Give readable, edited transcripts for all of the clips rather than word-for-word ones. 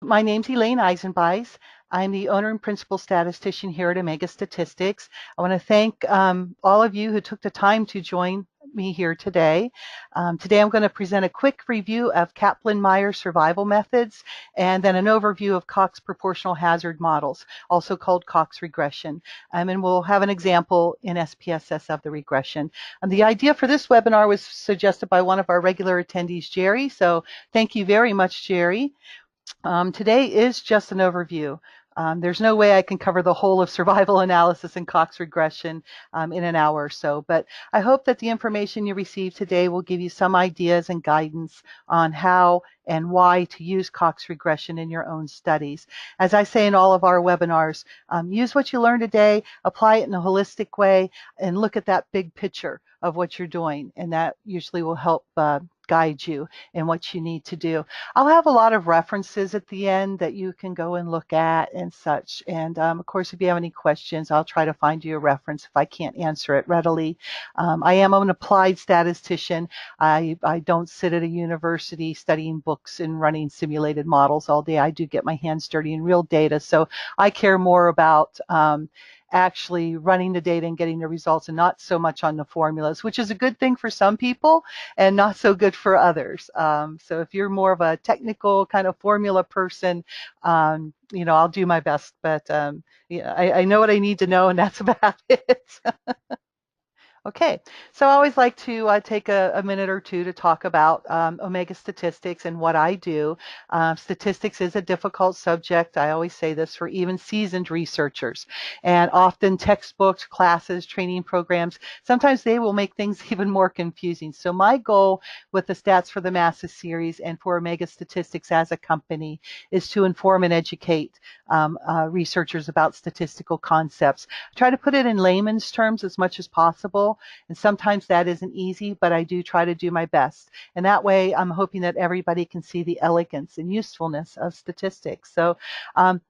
My name's Elaine Eisenbeis. I'm the owner and principal statistician here at Omega Statistics. I want to thank all of you who took the time to join me here today. Today I'm going to present a quick review of Kaplan-Meier survival methods and then an overview of Cox proportional hazard models, also called Cox regression. And we'll have an example in SPSS of the regression. The idea for this webinar was suggested by one of our regular attendees, Jerry. So thank you very much, Jerry. Today is just an overview. There's no way I can cover the whole of survival analysis and Cox regression in an hour or so, but I hope that the information you receive today will give you some ideas and guidance on how and why to use Cox regression in your own studies. As I say in all of our webinars, use what you learned today, apply it in a holistic way, and look at that big picture of what you're doing, and that usually will help guide you in what you need to do. I'll have a lot of references at the end that you can go and look at and such. And of course, if you have any questions, I'll try to find you a reference if I can't answer it readily. I am an applied statistician. I don't sit at a university studying books and running simulated models all day. I do get my hands dirty in real data. So I care more about actually running the data and getting the results and not so much on the formulas, which is a good thing for some people and not so good for others. So if you're more of a technical kind of formula person, I'll do my best, but I know what I need to know, and that's about it. Okay, so I always like to take a minute or two to talk about Omega Statistics and what I do. Statistics is a difficult subject. I always say this for even seasoned researchers. And often textbooks, classes, training programs, sometimes they will make things even more confusing. So my goal with the Stats for the Masses series and for Omega Statistics as a company is to inform and educate researchers about statistical concepts. I try to put it in layman's terms as much as possible. And sometimes that isn't easy, but I do try to do my best. And that way, I'm hoping that everybody can see the elegance and usefulness of statistics. So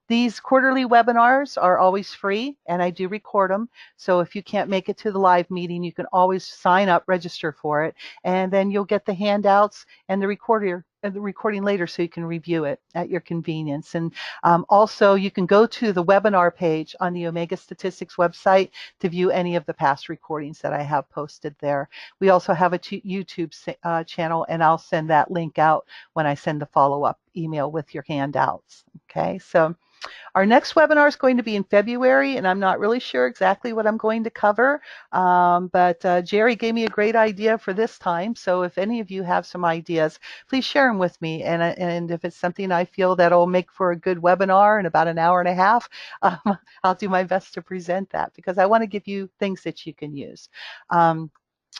these quarterly webinars are always free, and I do record them. So if you can't make it to the live meeting, you can always sign up, register for it, and then you'll get the handouts and the recording later so you can review it at your convenience. And also you can go to the webinar page on the Omega Statistics website to view any of the past recordings that I have posted there. We also have a YouTube channel, and I'll send that link out when I send the follow-up email with your handouts. Okay, so our next webinar is going to be in February, and I'm not really sure exactly what I'm going to cover, but Jerry gave me a great idea for this time. So if any of you have some ideas, please share them with me. And if it's something I feel that'll make for a good webinar in about an hour and a half, I'll do my best to present that, because I want to give you things that you can use.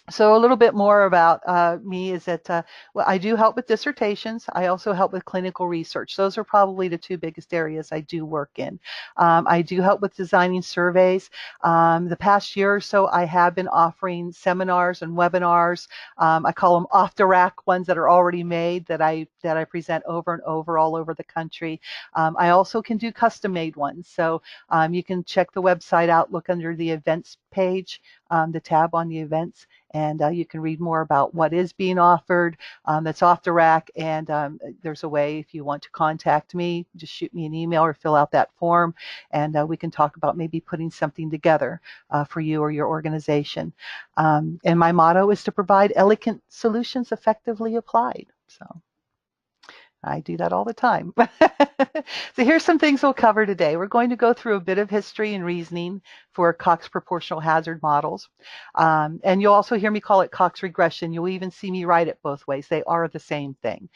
So a little bit more about me is that well, I do help with dissertations. I also help with clinical research. Those are probably the two biggest areas I do work in. I do help with designing surveys. The past year or so, I have been offering seminars and webinars. I call them off the rack, ones that are already made that I present over and over all over the country. I also can do custom made ones. So you can check the website out, look under the events page, the tab on the events, and you can read more about what is being offered that's off the rack. And there's a way, if you want to contact me, just shoot me an email or fill out that form, and we can talk about maybe putting something together for you or your organization. And my motto is to provide elegant solutions effectively applied. So I do that all the time. So here's some things we'll cover today. We're going to go through a bit of history and reasoning for Cox proportional hazard models. And you'll also hear me call it Cox regression. You'll even see me write it both ways. They are the same thing.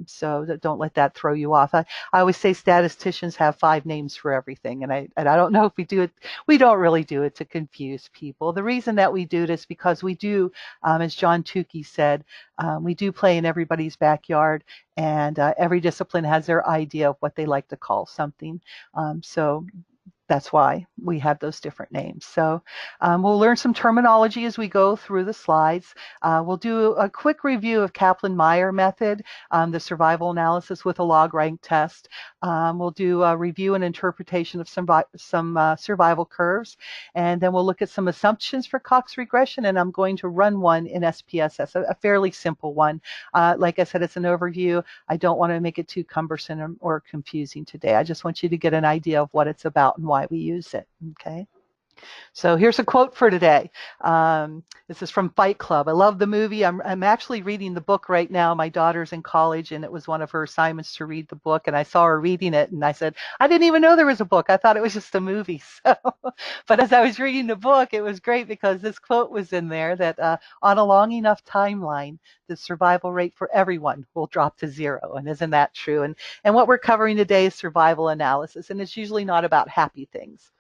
So don't let that throw you off. I always say statisticians have 5 names for everything. And I don't know if we do it. We don't really do it to confuse people. The reason that we do it is because we do, as John Tukey said, we do play in everybody's backyard. And every discipline has their idea of what they like to call something. So that's why we have those different names. So we'll learn some terminology as we go through the slides. We'll do a quick review of Kaplan-Meier method, the survival analysis with a log rank test. We'll do a review and interpretation of some survival curves, and then we'll look at some assumptions for Cox regression, and I'm going to run one in SPSS, a fairly simple one. Like I said, it's an overview. I don't want to make it too cumbersome or confusing today. I just want you to get an idea of what it's about and why we use it, okay? So here's a quote for today. This is from Fight Club. I love the movie. I'm actually reading the book right now. My daughter's in college, and it was one of her assignments to read the book, and I saw her reading it, and I said, I didn't even know there was a book. I thought it was just a movie. So, but as I was reading the book, it was great because this quote was in there that on a long enough timeline, the survival rate for everyone will drop to 0. And isn't that true? And what we're covering today is survival analysis, and it's usually not about happy things.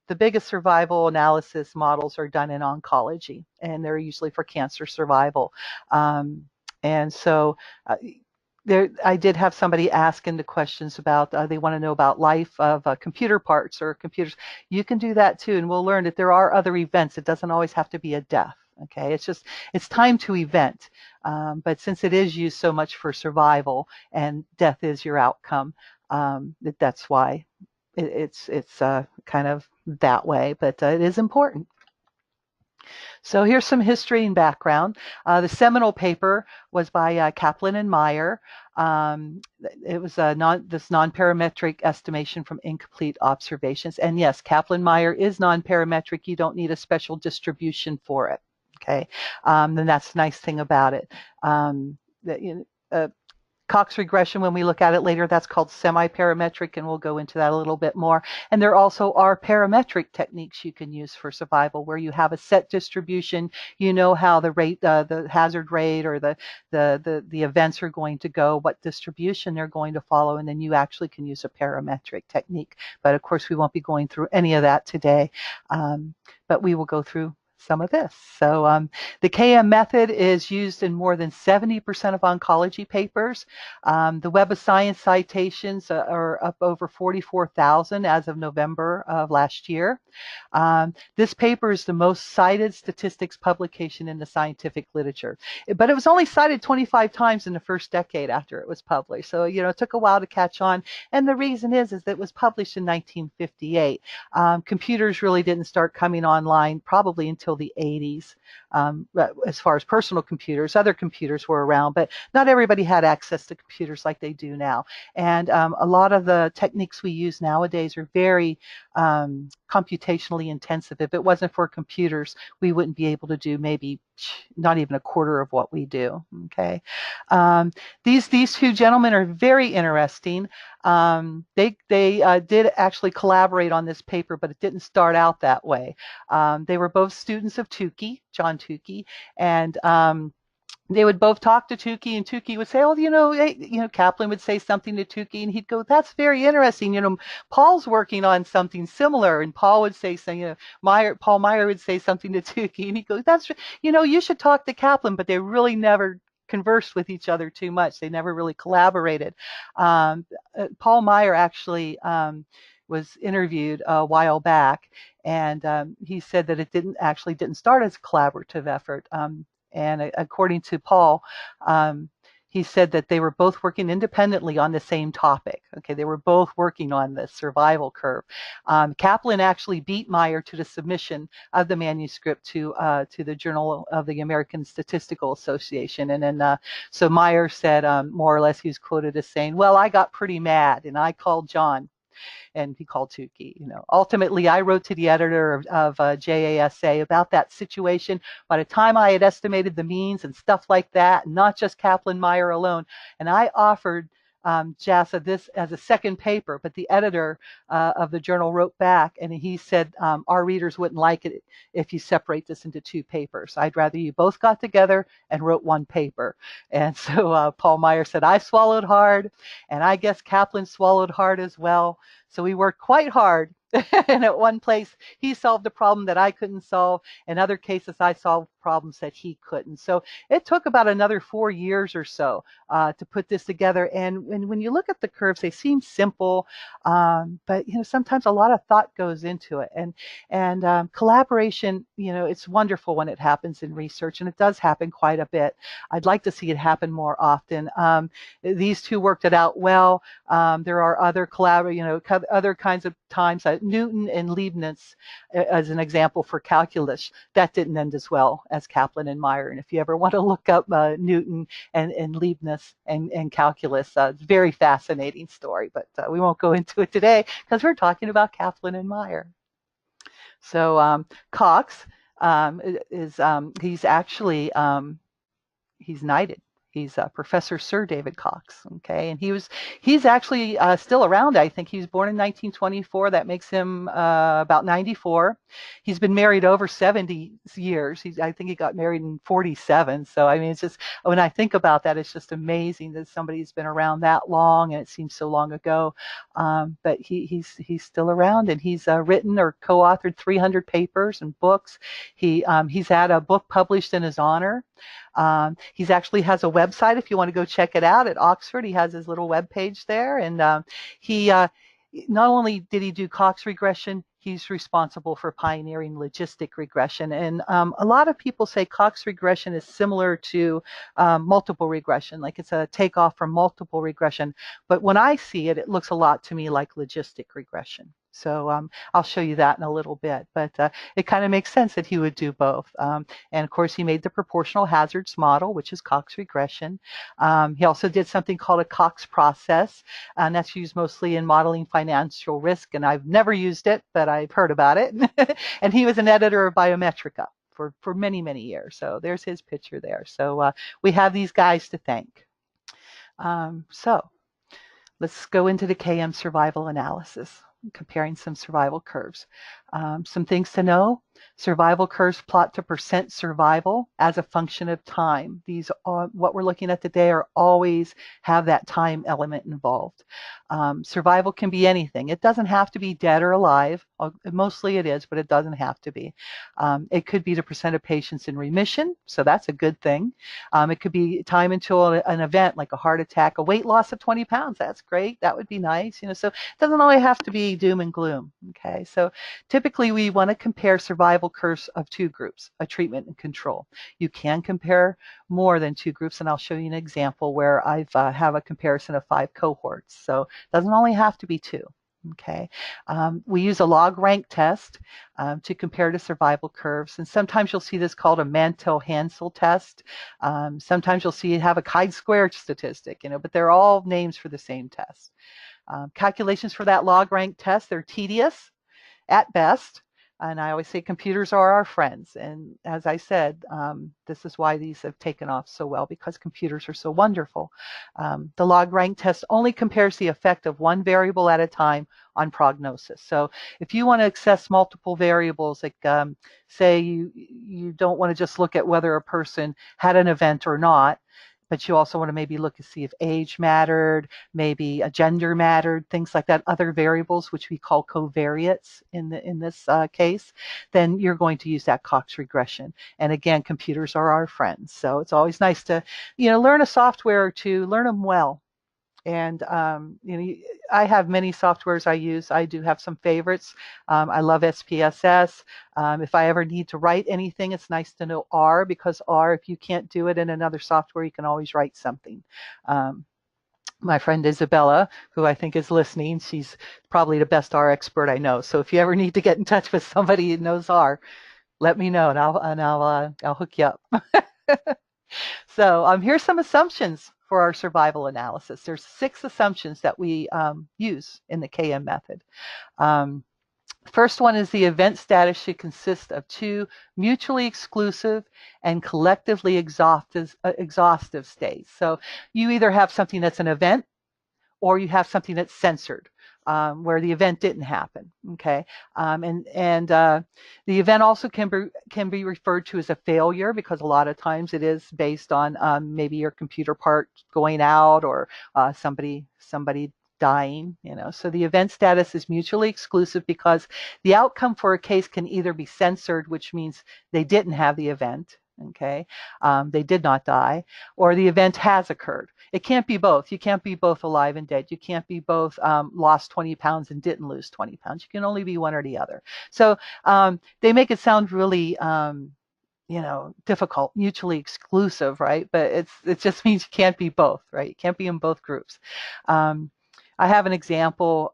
The biggest survival analysis models are done in oncology, and they're usually for cancer survival. And so I did have somebody ask into questions about, they want to know about life of computer parts or computers. You can do that too, and we'll learn that there are other events. It doesn't always have to be a death. Okay, it's time to event, but since it is used so much for survival and death is your outcome, that's why it's kind of that way, but it is important. So here's some history and background. The seminal paper was by Kaplan and Meier. It was this non-parametric estimation from incomplete observations. And yes, Kaplan-Meier is non-parametric. You don't need a special distribution for it. Okay, and that's the nice thing about it. Cox regression, when we look at it later, that's called semi-parametric, and we'll go into that a little bit more. And there also are parametric techniques you can use for survival, where you have a set distribution. You know how the rate, the hazard rate, or the events are going to go, what distribution they're going to follow, and then you actually can use a parametric technique. But of course, we won't be going through any of that today. But we will go through some of this. So the KM method is used in more than 70% of oncology papers. The Web of Science citations are up over 44,000 as of November of last year. This paper is the most cited statistics publication in the scientific literature, but it was only cited 25 times in the first decade after it was published. So, it took a while to catch on. And the reason is that it was published in 1958. Computers really didn't start coming online probably until the 80s. As far as personal computers, other computers were around, but not everybody had access to computers like they do now. And a lot of the techniques we use nowadays are very computationally intensive. If it wasn't for computers, we wouldn't be able to do maybe not even a quarter of what we do. Okay, these two gentlemen are very interesting. They did actually collaborate on this paper, but it didn't start out that way. They were both students of Tukey, John Tukey, and they would both talk to Tukey, and Tukey would say, "Oh, Kaplan would say something to Tukey, and he'd go, 'That's very interesting. Paul's working on something similar,' and Paul would say something. Paul Meier would say something to Tukey, and he'd go, 'You should talk to Kaplan,' but they really never conversed with each other too much. They never really collaborated. Paul Meier actually was interviewed a while back, and he said that it didn't start as a collaborative effort. And according to Paul, he said that they were both working independently on the same topic. Okay, they were both working on the survival curve. Kaplan actually beat Meier to the submission of the manuscript to the Journal of the American Statistical Association. And then so Meier said, more or less, he was quoted as saying, "Well, I got pretty mad, and I called John." And he called Tukey. Ultimately, I wrote to the editor of JASA about that situation. By the time I had estimated the means and stuff like that, not just Kaplan-Meier alone, and I offered JASA this as a second paper, but the editor of the journal wrote back, and he said, our readers wouldn't like it if you separate this into two papers. I'd rather you both got together and wrote one paper. And so Paul Meier said, I swallowed hard, and I guess Kaplan swallowed hard as well. So we worked quite hard And at one place, he solved a problem that I couldn't solve. In other cases, I solved problems that he couldn't. So it took about another 4 years or so to put this together. And when you look at the curves, they seem simple, but sometimes a lot of thought goes into it. And collaboration, it's wonderful when it happens in research, and it does happen quite a bit. I'd like to see it happen more often. These two worked it out well. There are other other kinds of times. Newton and Leibniz, as an example for calculus, that didn't end as well as Kaplan and Meier. And if you ever want to look up Newton and Leibniz and calculus, it's a very fascinating story. But we won't go into it today because we're talking about Kaplan and Meier. So Cox he's actually he's knighted. He's Professor Sir David Cox. Okay, and he's actually still around. I think he was born in 1924. That makes him about 94. He's been married over 70 years. I think he got married in 47. So I mean, it's just, when I think about that, it's just amazing that somebody's been around that long, and it seems so long ago. But he's still around, and he's written or co-authored 300 papers and books. He's had a book published in his honor. He's actually has a website if you want to go check it out at Oxford. He has his little web page there, and he not only did he do Cox regression, he's responsible for pioneering logistic regression. And a lot of people say Cox regression is similar to multiple regression, like it's a takeoff from multiple regression. But when I see it, it looks a lot to me like logistic regression. So I'll show you that in a little bit, but it kind of makes sense that he would do both. And of course, he made the proportional hazards model, which is Cox regression. He also did something called a Cox process, and that's used mostly in modeling financial risk. And I've never used it, but I've heard about it. And he was an editor of Biometrica for many, many years. So there's his picture there. So we have these guys to thank. So let's go into the KM survival analysis, comparing some survival curves. Some things to know: survival curves plot to percent survival as a function of time. These are what we're looking at today, are always have that time element involved. Survival can be anything. It doesn't have to be dead or alive. Mostly it is, but it doesn't have to be. It could be the percent of patients in remission, so that's a good thing. It could be time until an event like a heart attack, a weight loss of 20 pounds. That's great. That would be nice. So it doesn't always have to be doom and gloom. Okay, so typically we want to compare survival curves of two groups, a treatment and control. You can compare more than two groups, and I'll show you an example where I have a comparison of 5 cohorts. So it doesn't only have to be 2. Okay, we use a log rank test to compare to survival curves, and sometimes you'll see this called a Mantel-Hansel test. Sometimes you'll see it have a chi-square statistic, but they're all names for the same test. Calculations for that log rank test, they're tedious at best. And I always say computers are our friends. And as I said, this is why these have taken off so well, because computers are so wonderful. The log rank test only compares the effect of one variable at a time on prognosis. So if you want to assess multiple variables, like say you don't want to just look at whether a person had an event or not, but you also want to maybe look to see if age mattered, maybe a gender mattered, things like that, other variables, which we call covariates in this case, then you're going to use that Cox regression. And again, computers are our friends. So it's always nice to, learn a software or two, learn them well. And I have many softwares I use. I do have some favorites. I love SPSS. If I ever need to write anything, it's nice to know R, because R, if you can't do it in another software, you can always write something. My friend Isabella, who I think is listening, she's probably the best R expert I know. So if you ever need to get in touch with somebody who knows R, let me know, and I'll hook you up. So here's some assumptions for our survival analysis. There's 6 assumptions that we use in the KM method. First one is the event status should consist of 2 mutually exclusive and collectively exhaustive states. So you either have something that's an event, or you have something that's censored, where the event didn't happen. Okay, and the event also can be referred to as a failure, because a lot of times it is based on maybe your computer part going out, or somebody dying, So the event status is mutually exclusive because the outcome for a case can either be censored, which means they didn't have the event, okay, they did not die, or the event has occurred. It can't be both. You can't be both alive and dead. You can't be both lost 20 pounds and didn't lose 20 pounds. You can only be one or the other. So they make it sound really difficult, mutually exclusive, right? But it just means you can't be both, right? You can't be in both groups. I have an example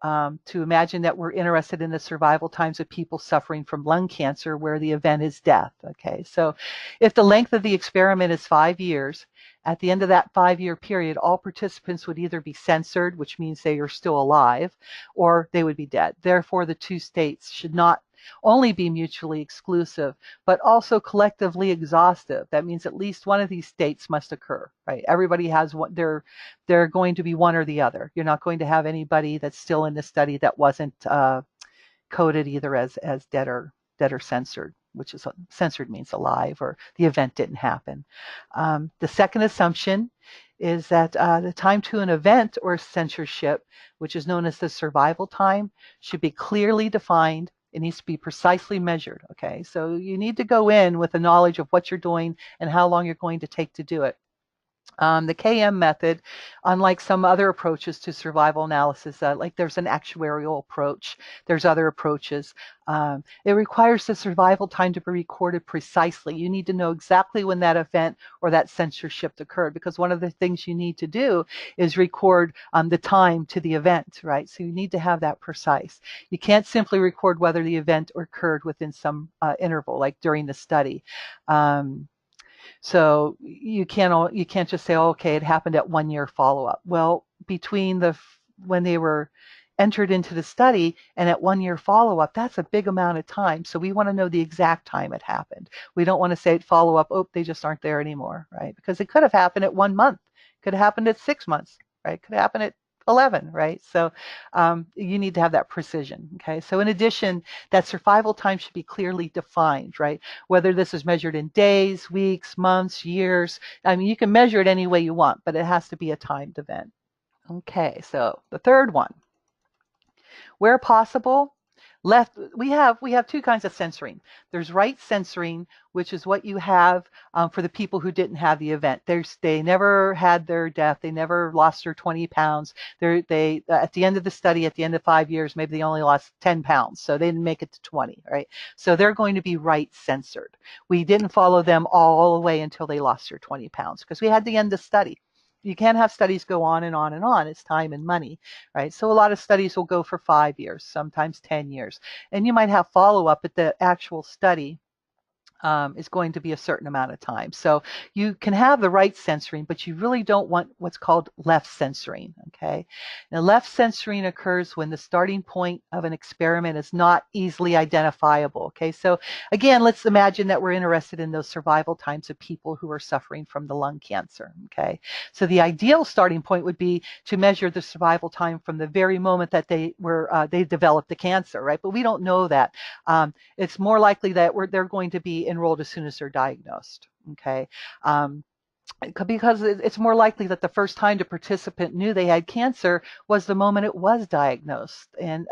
to imagine that we're interested in the survival times of people suffering from lung cancer where the event is death, okay? So if the length of the experiment is 5 years, at the end of that 5-year period, all participants would either be censored, which means they are still alive, or they would be dead. Therefore, the two states should not only be mutually exclusive, but also collectively exhaustive. That means at least one of these states must occur, right? Everybody has one, they're going to be one or the other. You're not going to have anybody that's still in the study that wasn't coded either as dead or censored, which is censored means alive or the event didn't happen. The second assumption is that the time to an event or censorship, which is known as the survival time, should be clearly defined. It needs to be precisely measured, okay? So you need to go in with a knowledge of what you're doing and how long you're going to take to do it. The KM method, unlike some other approaches to survival analysis, like there's an actuarial approach, there's other approaches, it requires the survival time to be recorded precisely. You need to know exactly when that event or that censorship occurred, because one of the things you need to do is record the time to the event, right? So you need to have that precise. You can't simply record whether the event occurred within some interval, like during the study. So you can't just say, oh, okay, it happened at 1 year follow-up. Well, between when they were entered into the study and at 1 year follow-up, that's a big amount of time. So we want to know the exact time it happened. We don't want to say follow-up, oh, they just aren't there anymore, right? Because it could have happened at 1 month, could have happened at 6 months, right? Could have happened at 11, right? So you need to have that precision, okay? So in addition, that survival time should be clearly defined, right? Whether this is measured in days, weeks, months, years. I mean, you can measure it any way you want, but it has to be a timed event. Okay, so the third one. Where possible, we have two kinds of censoring. There's right censoring, which is what you have for the people who didn't have the event. They never had their death. They never lost their 20 pounds. They at the end of the study, at the end of 5 years, maybe they only lost 10 pounds, so they didn't make it to 20, right? So they're going to be right censored. We didn't follow them all the way until they lost their 20 pounds because we had to end the study. You can't have studies go on and on and on. It's time and money, right? So a lot of studies will go for 5 years, sometimes 10 years. And you might have follow-up, but the actual study is going to be a certain amount of time. So you can have the right censoring, but you really don't want what's called left censoring, okay? Now, left censoring occurs when the starting point of an experiment is not easily identifiable, okay? So again, let's imagine that we're interested in those survival times of people who are suffering from the lung cancer, okay? So the ideal starting point would be to measure the survival time from the very moment that they developed the cancer, right? But we don't know that. It's more likely that they're going to be enrolled as soon as they're diagnosed, okay? Because it's more likely that the first time the participant knew they had cancer was the moment it was diagnosed. And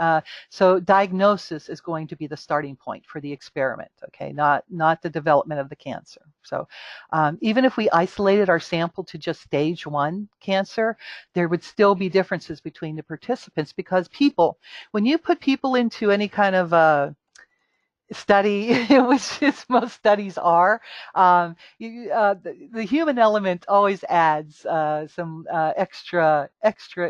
so diagnosis is going to be the starting point for the experiment, okay, not the development of the cancer. So even if we isolated our sample to just stage 1 cancer, there would still be differences between the participants because when you put people into any kind of study, which is most studies are, the human element always adds some extra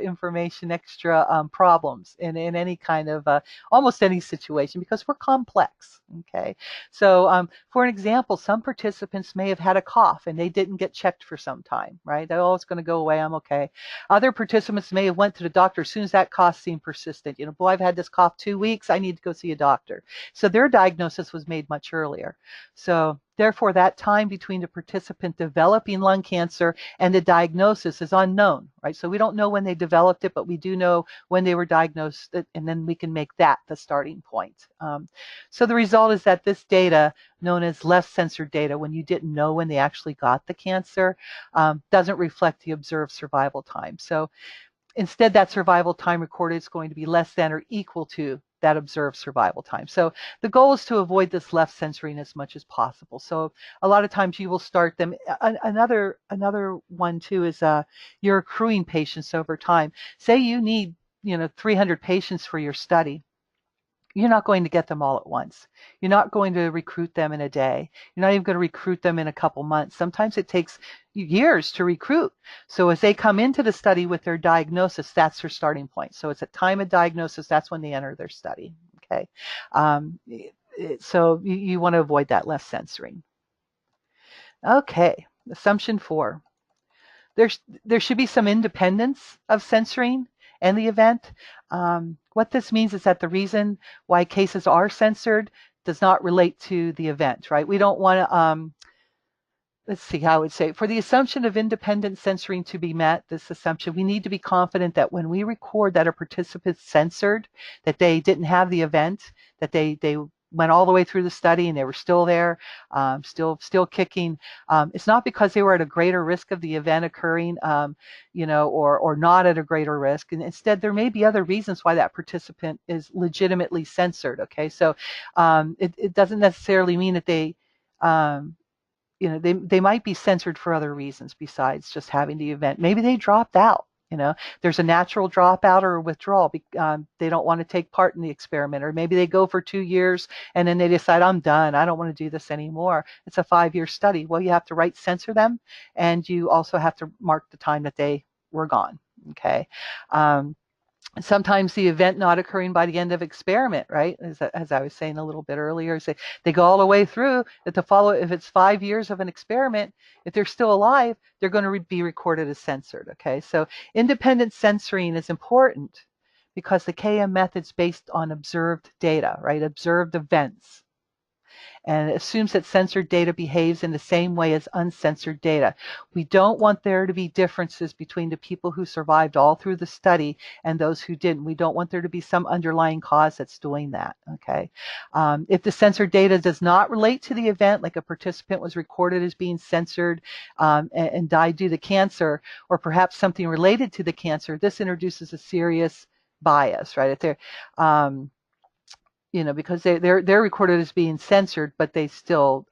information, extra problems in any kind of almost any situation because we're complex. Okay, so for an example, some participants may have had a cough and they didn't get checked for some time, right? They're always going to go away. I'm okay. Other participants may have went to the doctor as soon as that cough seemed persistent. Boy, I've had this cough 2 weeks. I need to go see a doctor. So their diagnosis was made much earlier. So therefore, that time between the participant developing lung cancer and the diagnosis is unknown, right? So we don't know when they developed it, but we do know when they were diagnosed, and then we can make that the starting point. So the result is that this data, known as left censored data, when you didn't know when they actually got the cancer, doesn't reflect the observed survival time. So instead, that survival time recorded is going to be less than or equal to that observed survival time. So the goal is to avoid this left censoring as much as possible. So a lot of times you will start them. Another one too is you're accruing patients over time. Say you need 300 patients for your study. You're not going to get them all at once. You're not going to recruit them in a day. You're not even going to recruit them in a couple months. Sometimes it takes years to recruit. So as they come into the study with their diagnosis, that's their starting point. So it's at time of diagnosis, that's when they enter their study. Okay. So you want to avoid that less censoring. Okay. Assumption 4. There should be some independence of censoring and the event. What this means is that the reason why cases are censored does not relate to the event, right? We don't want to, let's see how I would say, for the assumption of independent censoring to be met, this assumption, we need to be confident that when we record that a participant censored, that they didn't have the event, that they went all the way through the study and they were still there, still kicking. It's not because they were at a greater risk of the event occurring, or not at a greater risk. And instead, there may be other reasons why that participant is legitimately censored. Okay, so it doesn't necessarily mean that they might be censored for other reasons besides just having the event. Maybe they dropped out. There's a natural dropout or a withdrawal. They don't want to take part in the experiment, or maybe they go for 2 years and then they decide, I'm done. I don't want to do this anymore. It's a 5-year study. Well, you have to censor them, and you also have to mark the time that they were gone. Okay. Sometimes the event not occurring by the end of experiment, right? As I was saying a little bit earlier, they go all the way through. If it's 5 years of an experiment, if they're still alive, they're going to be recorded as censored. Okay, so independent censoring is important because the KM method's based on observed data, right? Observed events. And it assumes that censored data behaves in the same way as uncensored data. We don't want there to be differences between the people who survived all through the study and those who didn't. We don't want there to be some underlying cause that's doing that. Okay. If the censored data does not relate to the event, like a participant was recorded as being censored and died due to cancer, or perhaps something related to the cancer, this introduces a serious bias, right? If they're because they're recorded as being censored, but they still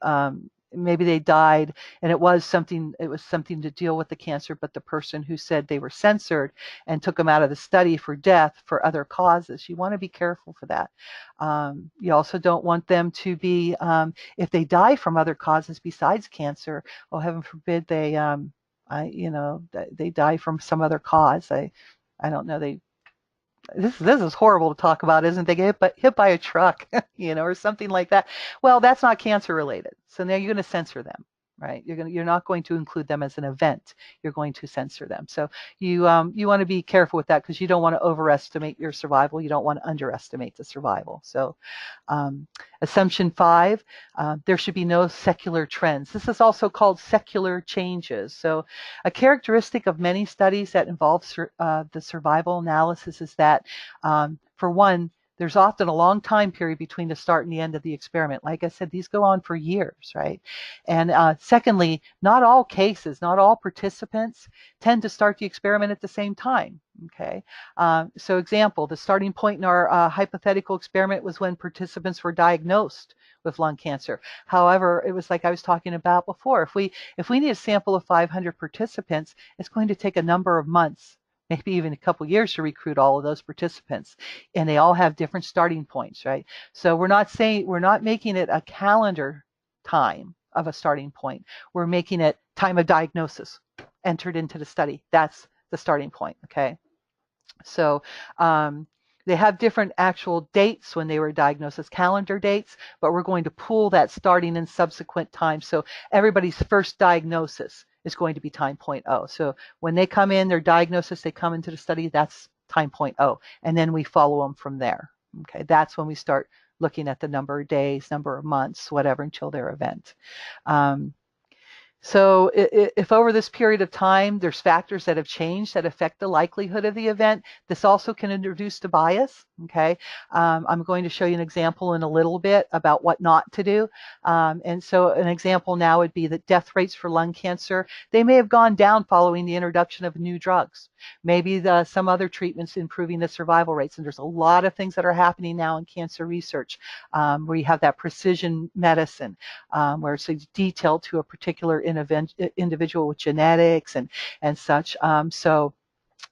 maybe they died and it was something to deal with the cancer, but the person who said they were censored and took them out of the study for death for other causes. You want to be careful for that. You also don't want them to be if they die from other causes besides cancer. Oh, heaven forbid they die from some other cause. I don't know. This is horrible to talk about, isn't it? They get hit by a truck, or something like that. Well, that's not cancer related. So now you're going to censor them, right? You're not going to include them as an event. You're going to censor them. So you want to be careful with that because you don't want to overestimate your survival. You don't want to underestimate the survival. So assumption 5, there should be no secular trends. This is also called secular changes. So a characteristic of many studies that involve the survival analysis is that, for one, there's often a long time period between the start and the end of the experiment. Like I said, these go on for years, right? And secondly, not all cases, not all participants tend to start the experiment at the same time. Okay, so example, the starting point in our hypothetical experiment was when participants were diagnosed with lung cancer. However, it was like I was talking about before. If we need a sample of 500 participants, it's going to take a number of months, maybe even a couple years to recruit all of those participants, and they all have different starting points, right? So we're not making it a calendar time of a starting point. We're making it time of diagnosis entered into the study. That's the starting point. Okay. So they have different actual dates when they were diagnosed as calendar dates, but we're going to pool that starting and subsequent time. So everybody's first diagnosis is going to be time point O. So when they come in, their diagnosis, they come into the study, that's time point O. And then we follow them from there. Okay, that's when we start looking at the number of days, number of months, whatever, until their event. So if over this period of time there's factors that have changed that affect the likelihood of the event, this also can introduce to bias. Okay, I'm going to show you an example in a little bit about what not to do. And so an example now would be that death rates for lung cancer, they may have gone down following the introduction of new drugs. Maybe some other treatments improving the survival rates. And there's a lot of things that are happening now in cancer research where you have that precision medicine where it's detailed to a particular individual with genetics and such. So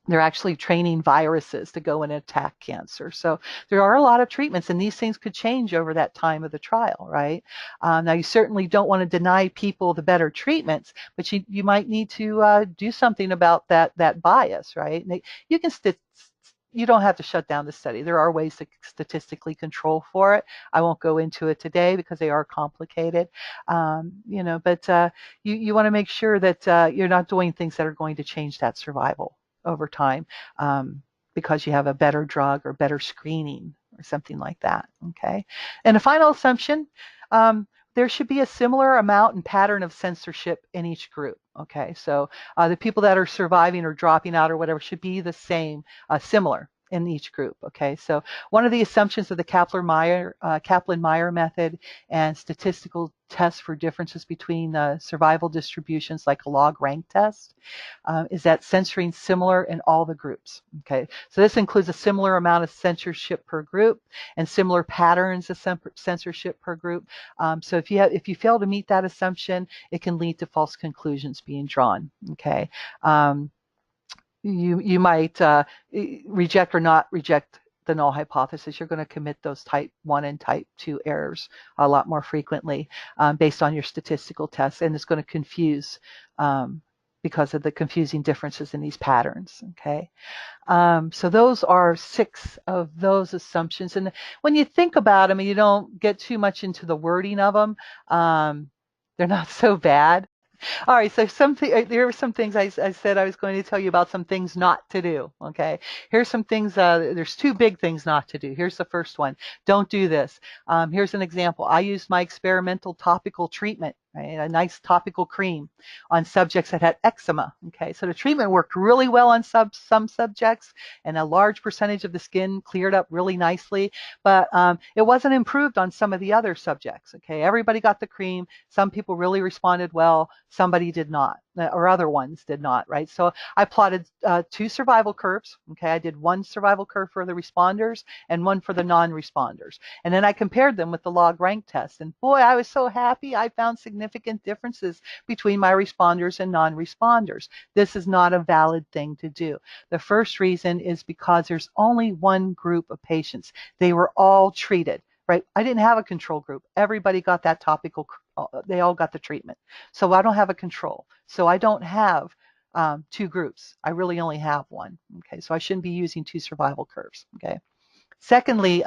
they're actually training viruses to go and attack cancer. So there are a lot of treatments, and these things could change over that time of the trial, right? Now, you certainly don't want to deny people the better treatments, but you might need to do something about that bias, right? You can you don't have to shut down the study. There are ways to statistically control for it. I won't go into it today because they are complicated, but you want to make sure that you're not doing things that are going to change that survival over time because you have a better drug or better screening or something like that. Okay. And a final assumption, there should be a similar amount and pattern of censorship in each group. Okay. So the people that are surviving or dropping out or whatever should be the same, similar in each group. Okay. So one of the assumptions of the Kaplan-Meier method and statistical tests for differences between survival distributions like a log rank test is that censoring similar in all the groups. Okay, so this includes a similar amount of censorship per group and similar patterns of censorship per group. So if you fail to meet that assumption, it can lead to false conclusions being drawn. Okay, you might reject or not reject the null hypothesis. You're going to commit those type 1 and type 2 errors a lot more frequently based on your statistical tests, and it's going to confuse because of the confusing differences in these patterns. Okay, so those are 6 of those assumptions, and when you think about them and you don't get too much into the wording of them, they're not so bad. All right, so there were some things I said I was going to tell you about some things not to do, okay? Here's some things, there's 2 big things not to do. Here's the first one, don't do this. Here's an example. I used my experimental topical treatment, right, a nice topical cream on subjects that had eczema, okay? So the treatment worked really well on some subjects, and a large percentage of the skin cleared up really nicely, but it wasn't improved on some of the other subjects, okay? Everybody got the cream. Some people really responded well. Somebody did not, or other ones did not, right? So I plotted 2 survival curves. Okay, I did 1 survival curve for the responders and 1 for the non-responders. And then I compared them with the log rank test. And boy, I was so happy. I found significant differences between my responders and non-responders. This is not a valid thing to do. The first reason is because there's only 1 group of patients. They were all treated. Right? I didn't have a control group. Everybody got that topical, they all got the treatment. So I don't have a control. So I don't have 2 groups. I really only have 1. Okay, so I shouldn't be using 2 survival curves. Okay. Secondly,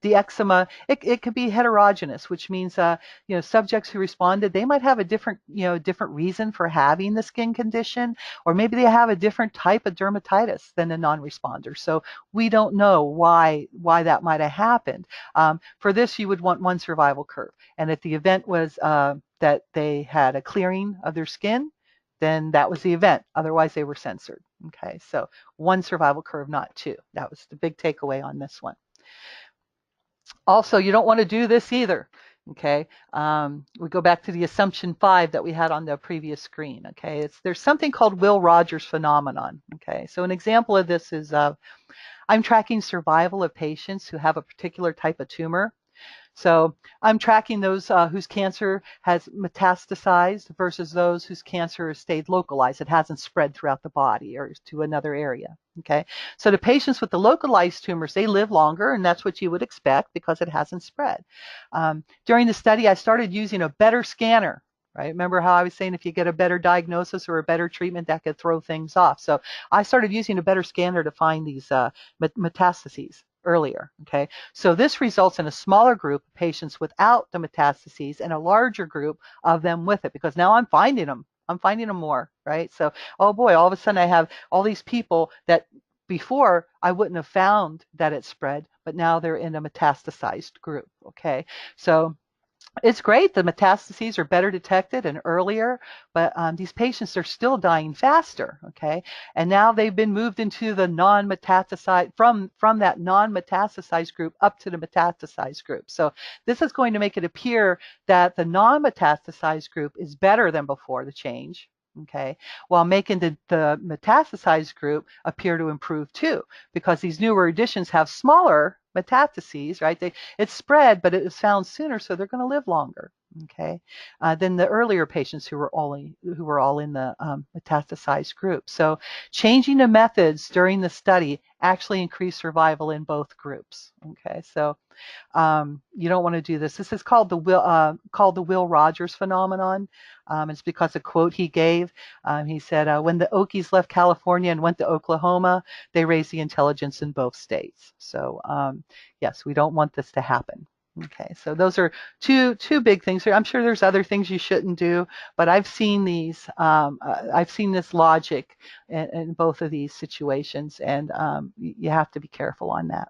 the eczema, it could be heterogeneous, which means, subjects who responded, they might have a different reason for having the skin condition, or maybe they have a different type of dermatitis than a non-responder. So we don't know why that might have happened. For this, you would want 1 survival curve. And if the event was that they had a clearing of their skin, then that was the event. Otherwise, they were censored. Okay, so 1 survival curve, not 2. That was the big takeaway on this one. Also, you don't want to do this either. Okay, we go back to the assumption 5 that we had on the previous screen. Okay, there's something called Will Rogers phenomenon. Okay, so an example of this is I'm tracking survival of patients who have a particular type of tumor. So I'm tracking those whose cancer has metastasized versus those whose cancer has stayed localized. It hasn't spread throughout the body or to another area. Okay, so the patients with the localized tumors, they live longer, and that's what you would expect because it hasn't spread. During the study, I started using a better scanner. Right? Remember how I was saying if you get a better diagnosis or a better treatment, that could throw things off. So I started using a better scanner to find these metastases earlier. Okay, so this results in a smaller group of patients without the metastases and a larger group of them with it, because now I'm finding them. I'm finding them more, right? So, oh boy, all of a sudden I have all these people that before I wouldn't have found that it spread, but now they're in a metastasized group. Okay, so It's great. The metastases are better detected and earlier, but these patients are still dying faster. Okay, and now they've been moved into the non-metastasized from that non-metastasized group up to the metastasized group. So this is going to make it appear that the non-metastasized group is better than before the change. Okay, while making the metastasized group appear to improve too, because these newer additions have smaller metastases, right? It's spread, but it was found sooner, so they're going to live longer. Okay, than the earlier patients who were all in the metastasized group. So changing the methods during the study actually increased survival in both groups. Okay, so you don't want to do this. This is called the Will Rogers phenomenon. It's because a quote he gave. He said, "When the Okies left California and went to Oklahoma, they raised the intelligence in both states." So yes, we don't want this to happen. Okay, so those are two big things. I'm sure there's other things you shouldn't do, but I've seen these. I've seen this logic in both of these situations, and you have to be careful on that.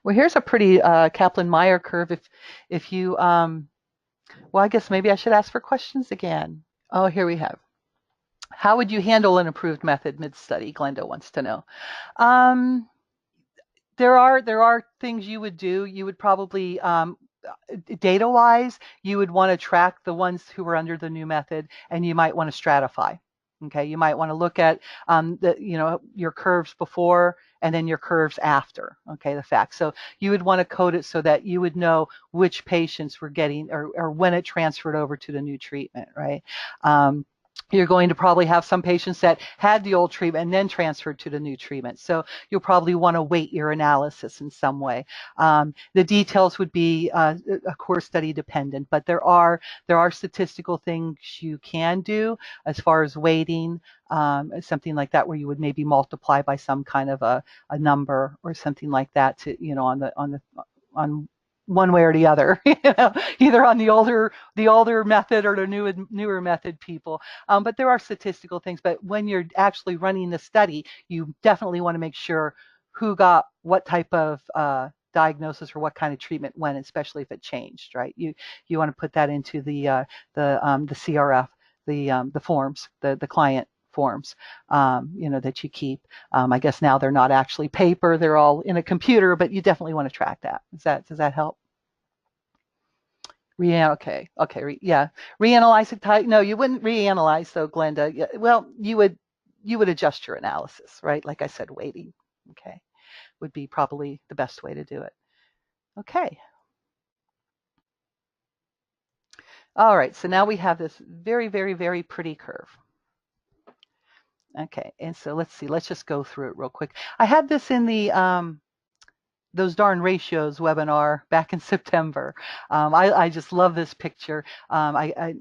Well, here's a pretty Kaplan-Meier curve. If you, well, I guess maybe I should ask for questions again. Oh, here we have. How would you handle an improved method mid-study? Glenda wants to know. Um, there are things you would do. You would probably data-wise, you would want to track the ones who were under the new method, and you might want to stratify. Okay, you might want to look at your curves before and then your curves after. Okay, the fact. So you would want to code it so that you would know which patients were getting or when it transferred over to the new treatment, right? You're going to probably have some patients that had the old treatment and then transferred to the new treatment. So you'll probably want to weight your analysis in some way. The details would be, of course, study dependent, but there are statistical things you can do as far as weighting, something like that, where you would maybe multiply by some kind of a number or something like that to, on one way or the other, either on the older method or the newer method people. But there are statistical things. But when you're actually running the study, you definitely want to make sure who got what type of diagnosis or what kind of treatment when, especially if it changed, right? You want to put that into the CRF, the forms, the client forms, that you keep. I guess now they're not actually paper; they're all in a computer, but you definitely want to track that. Does that help? Okay. Yeah. Reanalyze it type. No, you wouldn't reanalyze though, Glenda. Yeah, well, you would adjust your analysis, right? Like I said, weighting. Okay, would be probably the best way to do it. Okay. All right. So now we have this very, very, very pretty curve. Okay. And so let's see. Let's just go through it real quick. I had this in the those darn ratios webinar back in September. I just love this picture.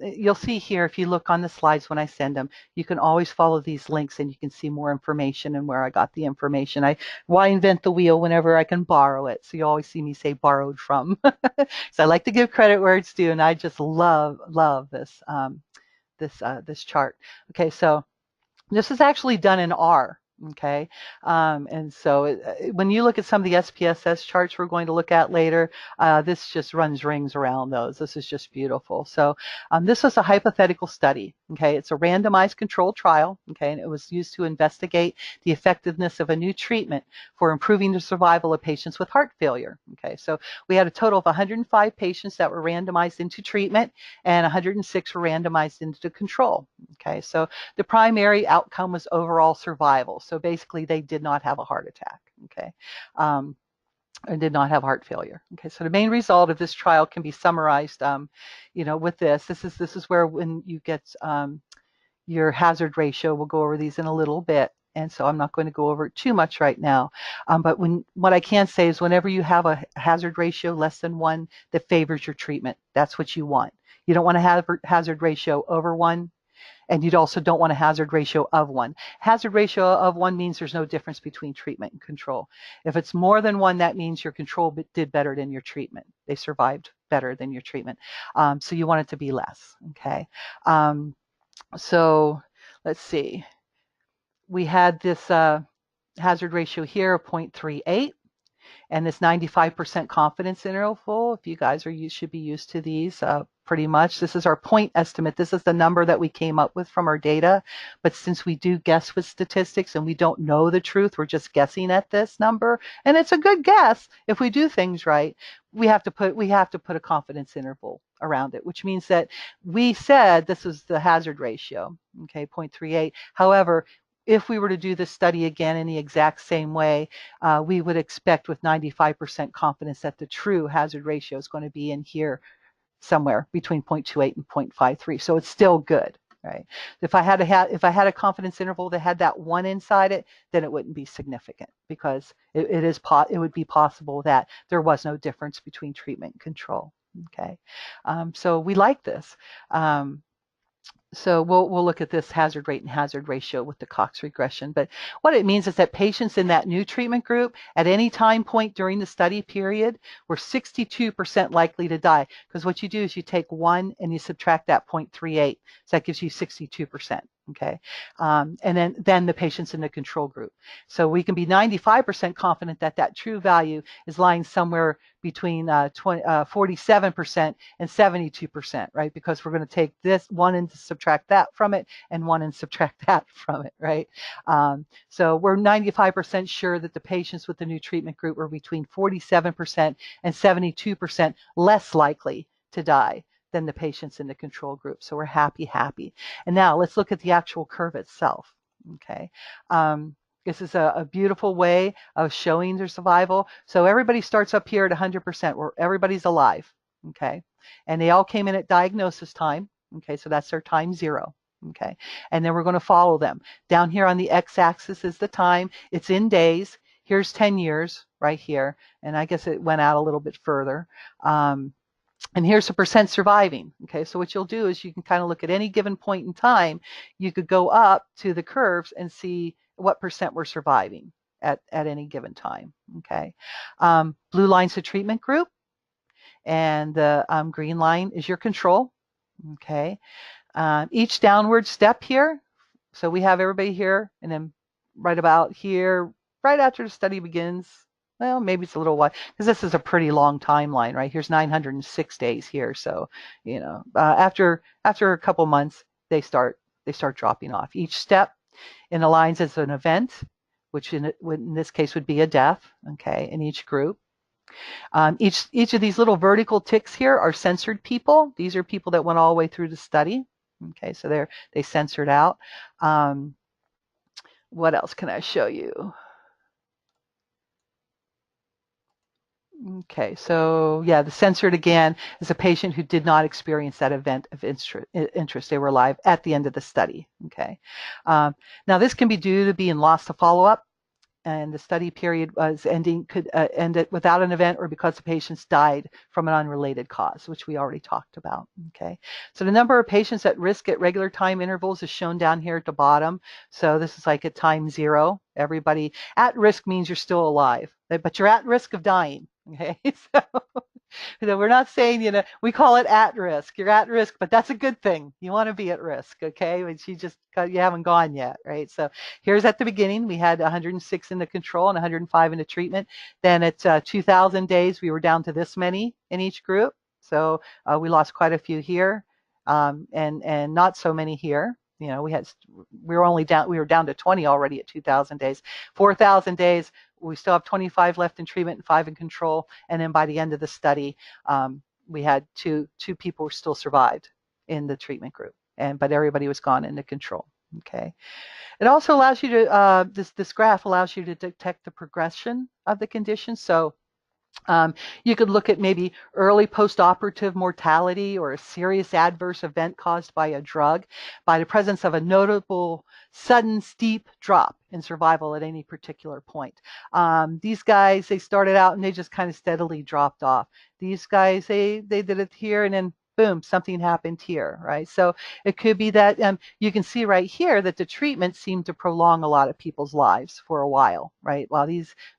You'll see here, if you look on the slides when I send them, you can always follow these links and you can see more information and where I got the information. Why invent the wheel whenever I can borrow it? So you always see me say borrowed from. So I like to give credit where it's due, and I just love this this chart. Okay, so this is actually done in R. Okay, and so when you look at some of the SPSS charts we're going to look at later, this just runs rings around those. This is just beautiful. So this was a hypothetical study. Okay, it's a randomized controlled trial. Okay, and it was used to investigate the effectiveness of a new treatment for improving the survival of patients with heart failure. Okay, so we had a total of 105 patients that were randomized into treatment, and 106 were randomized into control. Okay, so the primary outcome was overall survival. So basically, they did not have a heart attack. Okay. And did not have heart failure. Okay, so the main result of this trial can be summarized, with this. This is where when you get your hazard ratio, we'll go over these in a little bit, and so I'm not going to go over it too much right now. But what I can say is whenever you have a hazard ratio less than 1 that favors your treatment, that's what you want. You don't want to have a hazard ratio over 1. And you also don't want a hazard ratio of 1. Hazard ratio of 1 means there's no difference between treatment and control. If it's more than 1, that means your control did better than your treatment. They survived better than your treatment. So you want it to be less. Okay. So let's see. We had this hazard ratio here of 0.38. And this 95% confidence interval, if you guys are, you should be used to these pretty much. This is our point estimate. This is the number that we came up with from our data. But since we do guess with statistics and we don't know the truth, we're just guessing at this number. And it's a good guess if we do things right. We have to put a confidence interval around it, which means that we said this was the hazard ratio, okay, 0.38. However, if we were to do this study again in the exact same way, we would expect with 95% confidence that the true hazard ratio is going to be in here somewhere between 0.28 and 0.53. So it's still good, right? If I had a confidence interval that had that 1 inside it, then it wouldn't be significant because it would be possible that there was no difference between treatment and control. Okay, so we like this. So we'll look at this hazard rate and hazard ratio with the Cox regression. But what it means is that patients in that new treatment group at any time point during the study period were 62% likely to die. Because what you do is you take 1 and you subtract that 0.38. So that gives you 62%. Okay, and then the patients in the control group. So we can be 95% confident that that true value is lying somewhere between 47% and 72%, right? Because we're going to take this 1 and subtract that from it, and 1 and subtract that from it, right? So we're 95% sure that the patients with the new treatment group were between 47% and 72% less likely to die than the patients in the control group. So we're happy. And now let's look at the actual curve itself. Okay. This is a beautiful way of showing their survival. So everybody starts up here at 100%, where everybody's alive. Okay. And they all came in at diagnosis time. Okay. So that's their time 0. Okay. And then we're going to follow them. Down here on the x-axis is the time. It's in days. Here's 10 years right here. And I guess it went out a little bit further. And here's the percent surviving. Okay, so what you'll do is you can kind of look at any given point in time. You could go up to the curves and see what percent we're surviving at any given time. Okay, blue line's the treatment group, and the green line is your control. Okay, each downward step here. So we have everybody here, and then right about here, right after the study begins. Well, maybe it's a little while because this is a pretty long timeline, right? Here's 906 days here, so you know, after a couple months, they start dropping off. Each step in the lines is an event, which in this case would be a death. Okay, in each group. Each of these little vertical ticks here are censored people. These are people that went all the way through the study. Okay, so they censored out. What else can I show you? Okay, so yeah, the censored again is a patient who did not experience that event of interest. They were alive at the end of the study. Okay, now this can be due to being lost to follow-up, and the study period could end it without an event or because the patients died from an unrelated cause, which we already talked about. Okay, so the number of patients at risk at regular time intervals is shown down here at the bottom. So this is like at time 0. Everybody at risk means you're still alive, but you're at risk of dying. Okay, so we're not saying, you know, we call it at risk. You're at risk, but that's a good thing. You want to be at risk, okay? But you haven't gone yet, right? So here's at the beginning, we had 106 in the control and 105 in the treatment. Then at 2,000 days, we were down to this many in each group. So we lost quite a few here, and not so many here. You know, we were down to 20 already at 2,000 days. 4,000 days, we still have 25 left in treatment and 5 in control. And then by the end of the study, we had two people who still survived in the treatment group, but everybody was gone into control. Okay. It also allows you to this graph allows you to detect the progression of the condition. So you could look at maybe early post-operative mortality or a serious adverse event caused by a drug by the presence of a notable sudden steep drop in survival at any particular point. These guys, they started out and they just kind of steadily dropped off. These guys, they did it here and then boom, something happened here, right? So it could be that you can see right here that the treatment seemed to prolong a lot of people's lives for a while, right? While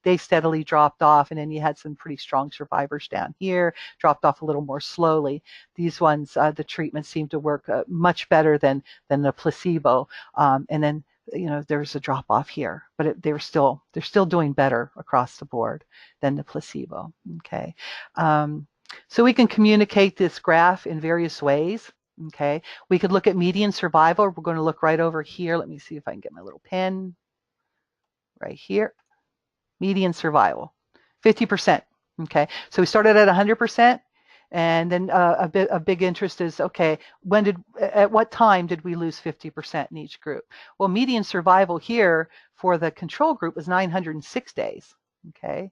they steadily dropped off, and then you had some pretty strong survivors down here, dropped off a little more slowly. These ones, the treatment seemed to work much better than the placebo. And then there's a drop off here, but they're still doing better across the board than the placebo. Okay, so we can communicate this graph in various ways. Okay, we could look at median survival. We're going to look right over here. Let me see if I can get my little pen right here. Median survival, 50%. Okay, so we started at 100%. And then a big interest is, okay, at what time did we lose 50% in each group? Well, median survival here for the control group was 906 days. Okay,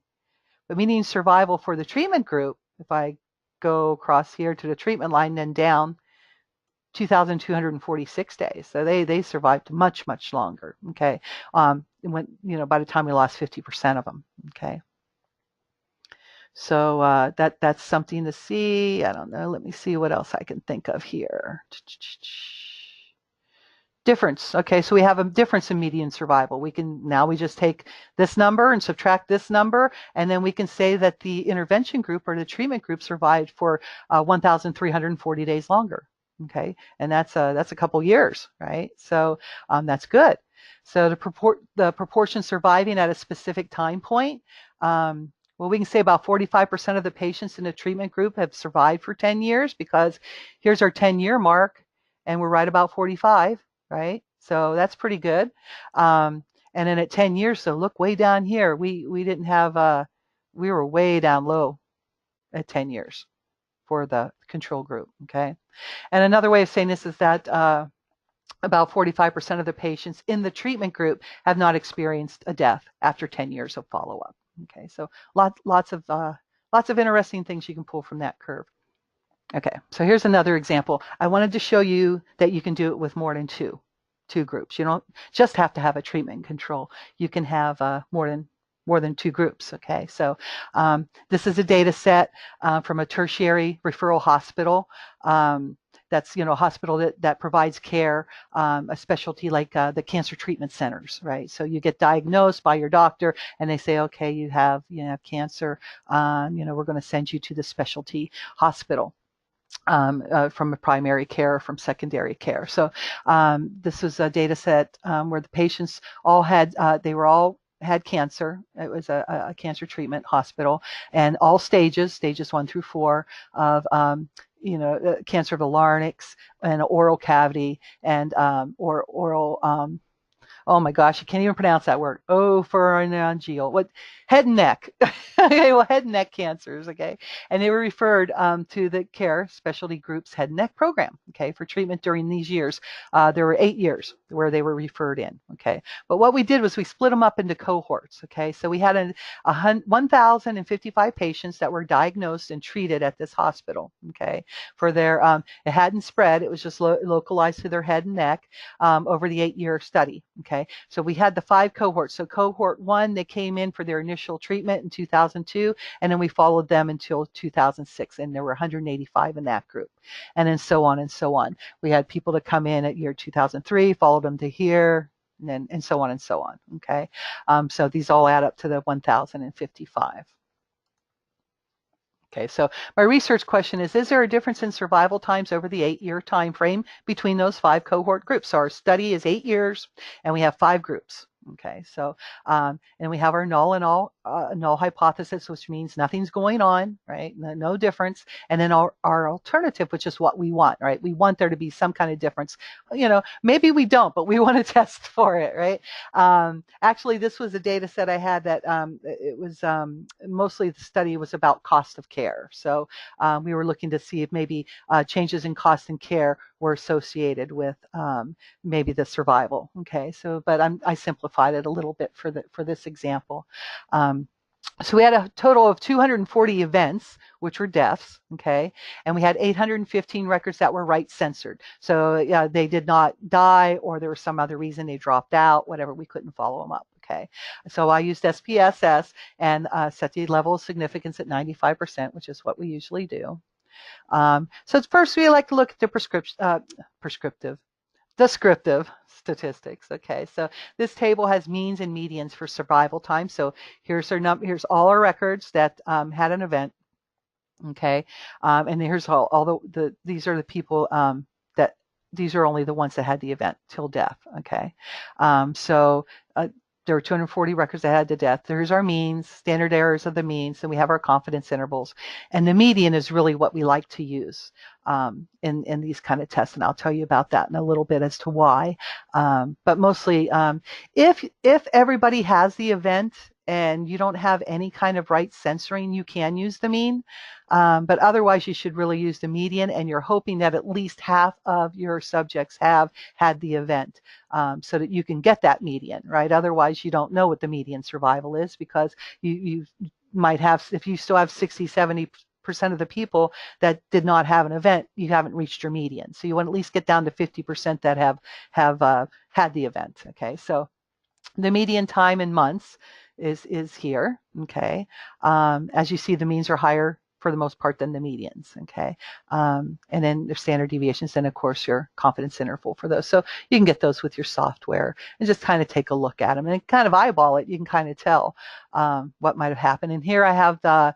but median survival for the treatment group, if I go across here to the treatment line, then down, 2,246 days. So they survived much longer. Okay, when by the time we lost 50% of them. Okay. So that's something to see. I don't know. Let me see what else I can think of here. Difference. Okay, so we have a difference in median survival. We just take this number and subtract this number, and then we can say that the intervention group or the treatment group survived for 1,340 days longer. Okay, and that's a couple years, right? So that's good. So the proportion surviving at a specific time point. Well, we can say about 45% of the patients in the treatment group have survived for 10 years because here's our 10-year mark, and we're right about 45, right? So that's pretty good. And then at 10 years, so look way down here, we didn't have, we were way down low at 10 years for the control group, okay? And another way of saying this is that about 45% of the patients in the treatment group have not experienced a death after 10 years of follow-up. Okay, so lots of interesting things you can pull from that curve. Okay, so here's another example. I wanted to show you that you can do it with more than two groups. You don't just have to have a treatment control. You can have more than two groups. Okay, so this is a data set from a tertiary referral hospital. That's a hospital that provides care, a specialty like the cancer treatment centers, right? So you get diagnosed by your doctor, and they say, okay, you have cancer. We're going to send you to the specialty hospital. From a primary care, from secondary care. So this was a data set where the patients all had cancer. It was a cancer treatment hospital, and all stages 1 through 4 of cancer of the larynx and oral cavity and oral oh my gosh, I can't even pronounce that word. Opharyngeal. What? Head and neck. Okay, well, head and neck cancers. Okay, and they were referred to the care specialty group's head and neck program. Okay, for treatment during these years. There were 8 years where they were referred in. Okay, but what we did was we split them up into cohorts. Okay, so we had 1,055 patients that were diagnosed and treated at this hospital. Okay, for their it hadn't spread. It was just localized to their head and neck over the 8-year study. Okay, so we had the 5 cohorts. So cohort 1, they came in for their initial treatment in 2002, and then we followed them until 2006, and there were 185 in that group, and then so on and so on. We had people that come in at year 2003, followed them to here, and so on and so on. Okay, so these all add up to the 1,055. Okay, so my research question is there a difference in survival times over the 8-year time frame between those 5 cohort groups? So our study is 8 years, and we have 5 groups. Okay, so and we have our null hypothesis, which means nothing's going on, right? No difference. And then our alternative, which is what we want, right? We want there to be some kind of difference. Maybe we don't, but we want to test for it, right? Actually, this was a data set I had that it was mostly the study was about cost of care. So we were looking to see if maybe changes in cost and care were associated with maybe the survival. Okay, so but I simplified it a little bit for this example. So we had a total of 240 events, which were deaths, okay, and we had 815 records that were right censored. So yeah, they did not die, or there was some other reason they dropped out, whatever, we couldn't follow them up. Okay, so I used SPSS and set the level of significance at 95%, which is what we usually do. So first we like to look at the descriptive statistics. Okay, so this table has means and medians for survival time. So here's all our records that had an event. Okay, and here's all these are the people these are only the ones that had the event till death, okay? There were 240 records that had to death. There's our means, standard errors of the means, and we have our confidence intervals. And the median is really what we like to use in these kind of tests, and I'll tell you about that in a little bit as to why. But mostly, if everybody has the event and you don't have any kind of right censoring, you can use the mean. But otherwise, you should really use the median, and you're hoping that at least half of your subjects have had the event so that you can get that median, right? Otherwise, you don't know what the median survival is, because you might have, if you still have 60, 70% of the people that did not have an event, you haven't reached your median. So you want to at least get down to 50% that have had the event, okay? So the median time in months is here, okay? As you see, the means are higher for the most part than the medians, okay? And then there's standard deviations, and of course your confidence interval for those. So you can get those with your software and just kind of take a look at them and kind of eyeball it. You can kind of tell what might have happened. And here I have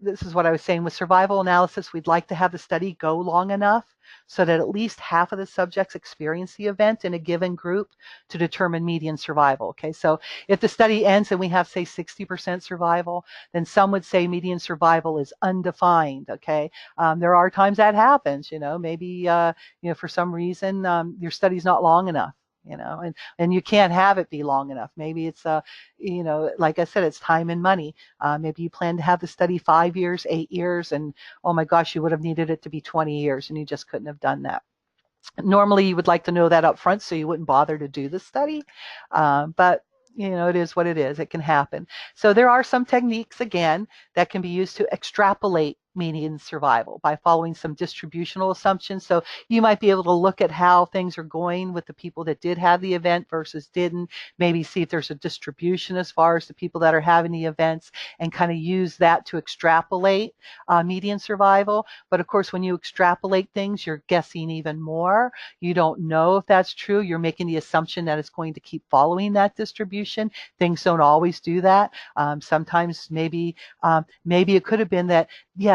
this is what I was saying with survival analysis. We'd like to have the study go long enough so that at least half of the subjects experience the event in a given group to determine median survival. Okay, so if the study ends and we have, say, 60% survival, then some would say median survival is undefined. Okay, there are times that happens. Maybe for some reason your study's not long enough. And you can't have it be long enough. Maybe it's like I said, it's time and money. Maybe you plan to have the study 5 years, 8 years, and oh my gosh, you would have needed it to be 20 years, and you just couldn't have done that. Normally, you would like to know that up front so you wouldn't bother to do the study, but it is what it is. It can happen. So there are some techniques, again, that can be used to extrapolate median survival by following some distributional assumptions. So you might be able to look at how things are going with the people that did have the event versus didn't, maybe see if there's a distribution as far as the people that are having the events, and kind of use that to extrapolate median survival. But of course, when you extrapolate things, you're guessing even more. You don't know if that's true. You're making the assumption that it's going to keep following that distribution. Things don't always do that. Sometimes maybe it could have been that,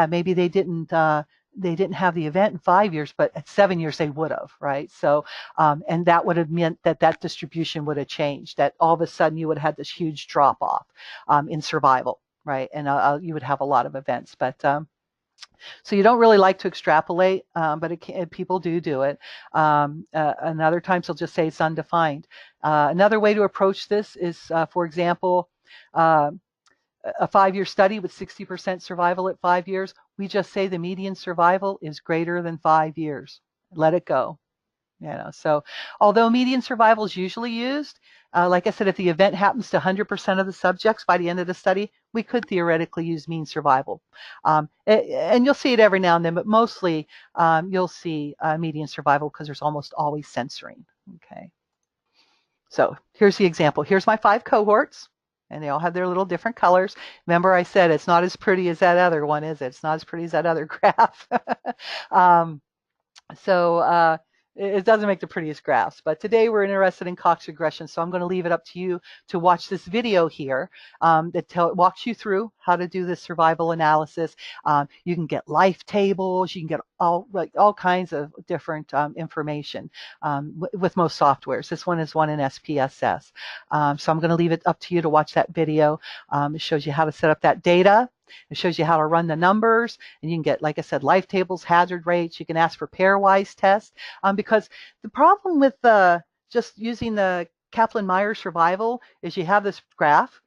maybe they didn't have the event in 5 years, but at 7 years they would have, right? So, and that would have meant that distribution would have changed, that all of a sudden you would have had this huge drop off in survival, right? And you would have a lot of events, but so you don't really like to extrapolate, but people do it. And other times they'll just say it's undefined. Another way to approach this is, for example, a 5-year study with 60% survival at 5 years. We just say the median survival is greater than 5 years. Let it go. So although median survival is usually used, like I said, if the event happens to 100% of the subjects by the end of the study, we could theoretically use mean survival. And you'll see it every now and then, but mostly you'll see median survival because there's almost always censoring. Okay. So here's the example. Here's my 5 cohorts, and they all have their little different colors. Remember, I said it's not as pretty as that other one, is it? It's not as pretty as that other graph. So it doesn't make the prettiest graphs, but today we're interested in Cox regression, so I'm going to leave it up to you to watch this video here that walks you through how to do this survival analysis. You can get life tables, you can get all kinds of different information with most softwares. This one is one in SPSS. So I'm going to leave it up to you to watch that video. It shows you how to set up that data. It shows you how to run the numbers, and you can get, like I said, life tables, hazard rates. You can ask for pairwise tests, because the problem with just using the Kaplan-Meier survival is you have this graph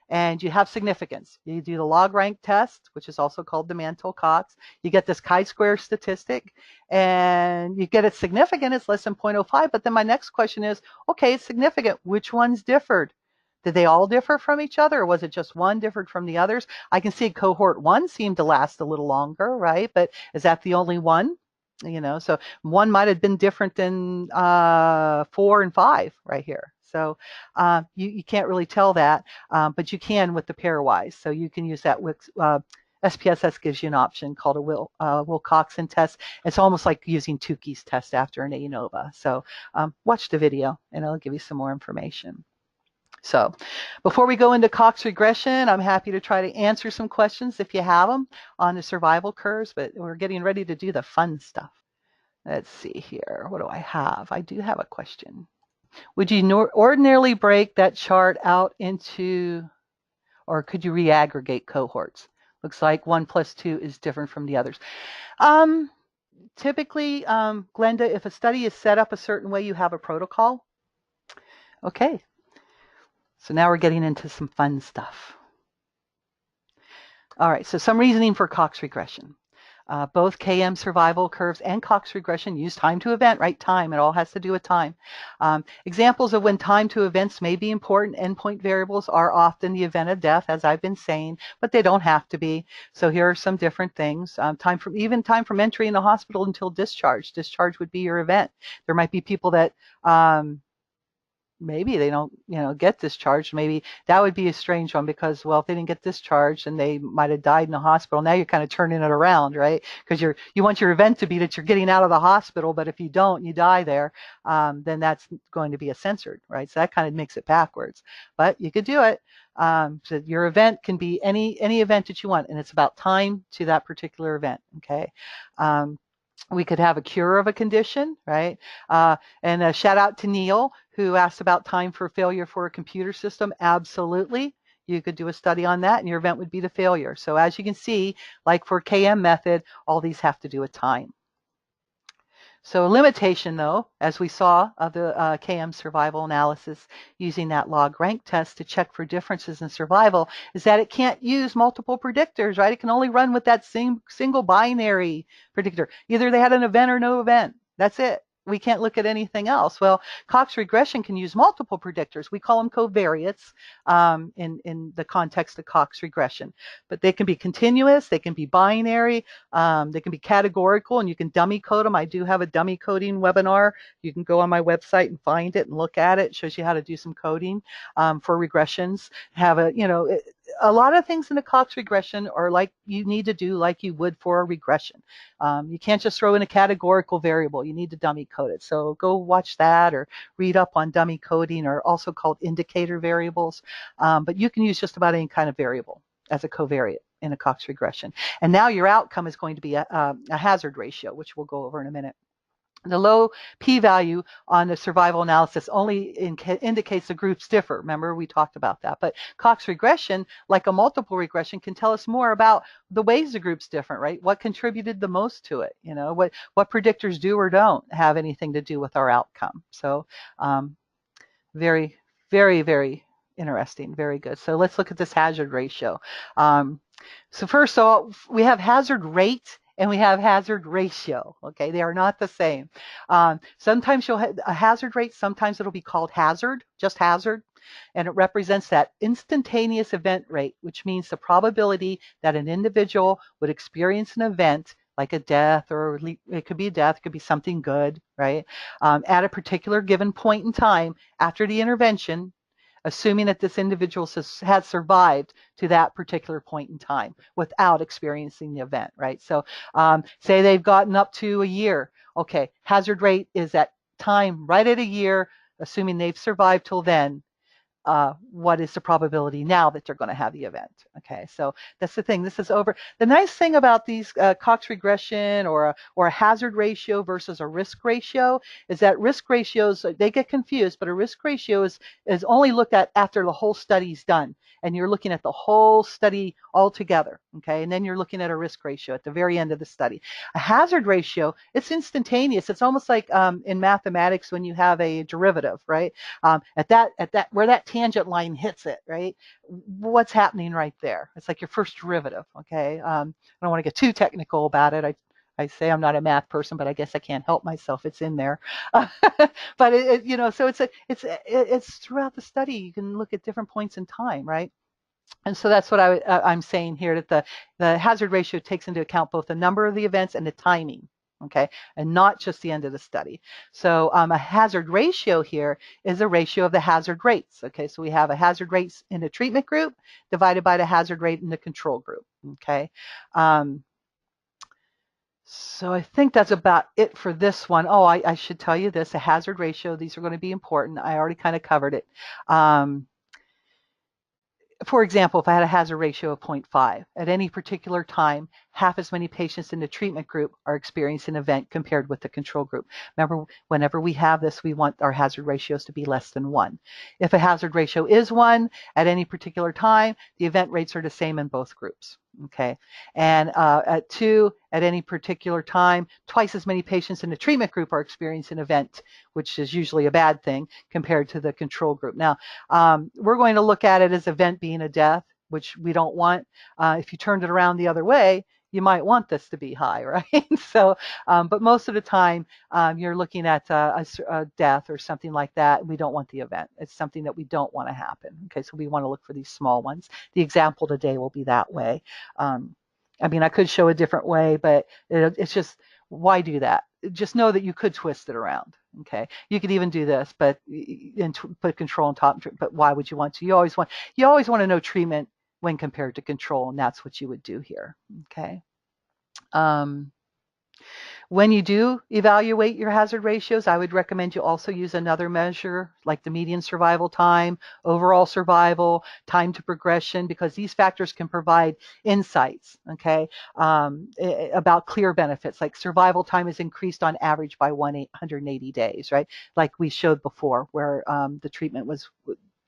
and you have significance. You do the log rank test, which is also called the Mantel-Cox. You get this chi-square statistic, and you get it significant. It's less than 0.05. But then my next question is, okay, it's significant. Which ones differed? Did they all differ from each other, or was it just one differed from the others? I can see cohort 1 seemed to last a little longer, right? But is that the only one? So one might have been different than 4 and 5 right here. So you can't really tell that, but you can with the pairwise. So you can use that with SPSS gives you an option called a Wilcoxon test. It's almost like using Tukey's test after an ANOVA. So watch the video, and it'll give you some more information. So before we go into Cox regression, I'm happy to try to answer some questions if you have them on the survival curves, but we're getting ready to do the fun stuff. Let's see here. What do I have? I do have a question. Would you ordinarily break that chart out into, or could you reaggregate cohorts? Looks like 1 plus 2 is different from the others. Typically, Glenda, if a study is set up a certain way, you have a protocol. Okay. So now we're getting into some fun stuff. All right, so some reasoning for Cox regression. Both KM survival curves and Cox regression use time to event, right? Time, it all has to do with time. Examples of when time to events may be important endpoint variables are often the event of death, as I've been saying, but they don't have to be. So here are some different things. Time from entry in the hospital until discharge. Discharge would be your event. There might be people that maybe they don't, get discharged. Maybe that would be a strange one because, well, if they didn't get discharged and they might have died in the hospital, now you're kind of turning it around, right? Because you want your event to be that you're getting out of the hospital, but if you don't, you die there, then that's going to be a censored, right? So that kind of makes it backwards, but you could do it. So your event can be any event that you want, and it's about time to that particular event, okay? We could have a cure of a condition, right? And a shout out to Neil, who asked about time for failure for a computer system. Absolutely. You could do a study on that, and your event would be the failure. So as you can see, like for KM method, all these have to do with time. So a limitation, though, as we saw of the KM survival analysis using that log rank test to check for differences in survival, is that it can't use multiple predictors, right? It can only run with that single binary predictor. Either they had an event or no event. That's it. We can't look at anything else. Well, Cox regression can use multiple predictors. We call them covariates in the context of Cox regression. But they can be continuous, they can be binary, they can be categorical, and you can dummy code them. I do have a dummy coding webinar. You can go on my website and find it and look at it. It shows you how to do some coding for regressions. Have a lot of things in a Cox regression are like you need to do like you would for a regression. You can't just throw in a categorical variable. You need to dummy code it. So go watch that or read up on dummy coding, or also called indicator variables. But you can use just about any kind of variable as a covariate in a Cox regression. And now your outcome is going to be a hazard ratio, which we'll go over in a minute. The low p-value on the survival analysis only indicates the groups differ. Remember, we talked about that. But Cox regression, like a multiple regression, can tell us more about the ways the groups differ, right? What contributed the most to it? What predictors do or don't have anything to do with our outcome. So very, very, very interesting. Very good. So let's look at this hazard ratio. So first of all, we have hazard rate and we have hazard ratio. Okay, they are not the same. Sometimes you'll have a hazard rate. Sometimes it'll be called hazard, just hazard, and it represents that instantaneous event rate, which means the probability that an individual would experience an event like a death, or it could be a death, it could be something good, right? At a particular given point in time after the intervention, assuming that this individual has survived to that particular point in time without experiencing the event, right? So say they've gotten up to a year. Okay, hazard rate is at time right at a year, assuming they've survived till then. What is the probability now that they're going to have the event? Okay, so that's the thing. This is over. The nice thing about these Cox regression or a hazard ratio versus a risk ratio is that risk ratios, they get confused, but a risk ratio is only looked at after the whole study's done, and you're looking at the whole study all together. Okay, and then you're looking at a risk ratio at the very end of the study. A hazard ratio, it's instantaneous. It's almost like in mathematics when you have a derivative, right? At that where that tangent line hits it, right? What's happening right there? It's like your first derivative, okay? I don't want to get too technical about it. I say I'm not a math person, but I guess I can't help myself. It's in there. But so it's throughout the study. You can look at different points in time, right? And so that's what I'm saying here, that the hazard ratio takes into account both the number of the events and the timing, okay, and not just the end of the study. So a hazard ratio here is a ratio of the hazard rates, okay? So we have a hazard rates in the treatment group divided by the hazard rate in the control group, okay? So I think that's about it for this one. Oh, I should tell you this, a hazard ratio, these are going to be important. I already kind of covered it. For example, if I had a hazard ratio of 0.5, at any particular time, half as many patients in the treatment group are experiencing an event compared with the control group. Remember, whenever we have this, we want our hazard ratios to be less than 1. If a hazard ratio is 1 at any particular time, the event rates are the same in both groups. Okay, and at 2, at any particular time, twice as many patients in the treatment group are experiencing an event, which is usually a bad thing, compared to the control group. Now, we're going to look at it as event being a death, which we don't want. If you turned it around the other way, you might want this to be high, right? So, but most of the time, you're looking at a death or something like that. We don't want the event. It's something that we don't want to happen. Okay, so we want to look for these small ones. The example today will be that way. I mean, I could show a different way, but it's just, why do that? Just know that you could twist it around. Okay, you could even do this, but and put control on top. But why would you want to? You always want to know treatment when compared to control, and that's what you would do here. Okay. When you do evaluate your hazard ratios, I would recommend you also use another measure like the median survival time, overall survival, time to progression, because these factors can provide insights, okay, about clear benefits, like survival time is increased on average by 180 days, right? Like we showed before, where the treatment was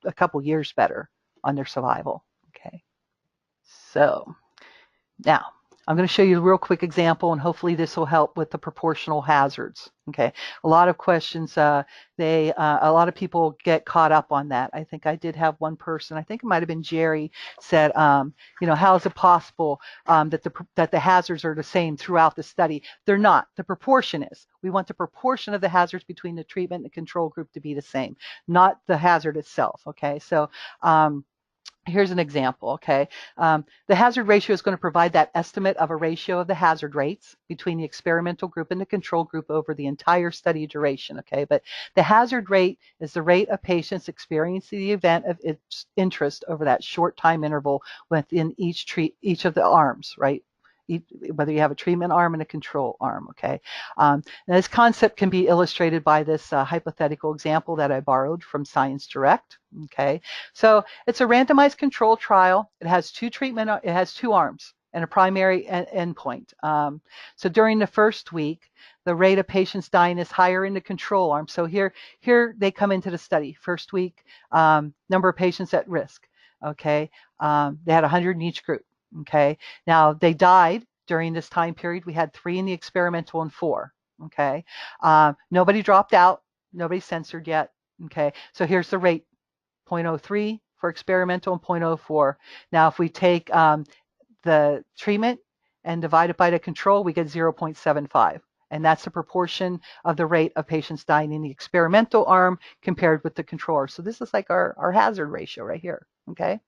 a couple years better on their survival, okay? So now, I'm going to show you a real quick example, and hopefully this will help with the proportional hazards. Okay, a lot of questions, a lot of people get caught up on that. I think I did have one person, I think it might have been Jerry, said, how is it possible that the hazards are the same throughout the study? They're not. The proportion is. We want the proportion of the hazards between the treatment and the control group to be the same, not the hazard itself. Okay, so here's an example, okay? The hazard ratio is going to provide that estimate of a ratio of the hazard rates between the experimental group and the control group over the entire study duration, okay? But the hazard rate is the rate of patients experiencing the event of interest over that short time interval within each of the arms, right? Whether you have a treatment arm and a control arm, okay? Now this concept can be illustrated by this hypothetical example that I borrowed from Science Direct, okay? So it's a randomized controlled trial. It has two arms and a primary endpoint. So during the first week, the rate of patients dying is higher in the control arm. So here they come into the study. First week, number of patients at risk, okay? They had 100 in each group. Okay, now they died during this time period. We had 3 in the experimental and 4. Okay, nobody dropped out, nobody censored yet. Okay, so here's the rate: 0.03 for experimental and 0.04. Now, if we take the treatment and divide it by the control, we get 0.75. And that's the proportion of the rate of patients dying in the experimental arm compared with the control. So this is like our hazard ratio right here. Okay,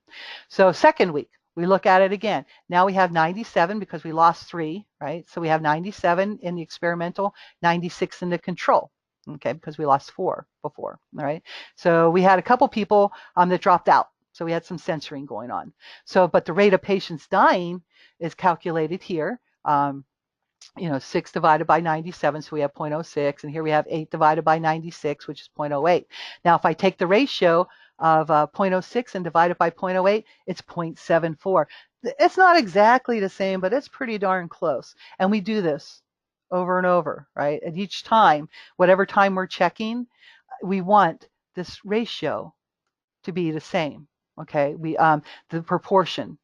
so second week, we look at it again. Now we have 97 because we lost 3, right? So we have 97 in the experimental, 96 in the control, okay, because we lost 4 before, all right? So we had a couple people that dropped out. So we had some censoring going on. So, but the rate of patients dying is calculated here. 6 divided by 97, so we have 0.06, and here we have 8 divided by 96, which is 0.08. Now, if I take the ratio of 0.06 and divide it by 0.08, it's 0.74. It's not exactly the same, but it's pretty darn close. And we do this over and over, right? At each time, whatever time we're checking, we want this ratio to be the same, okay? The proportion.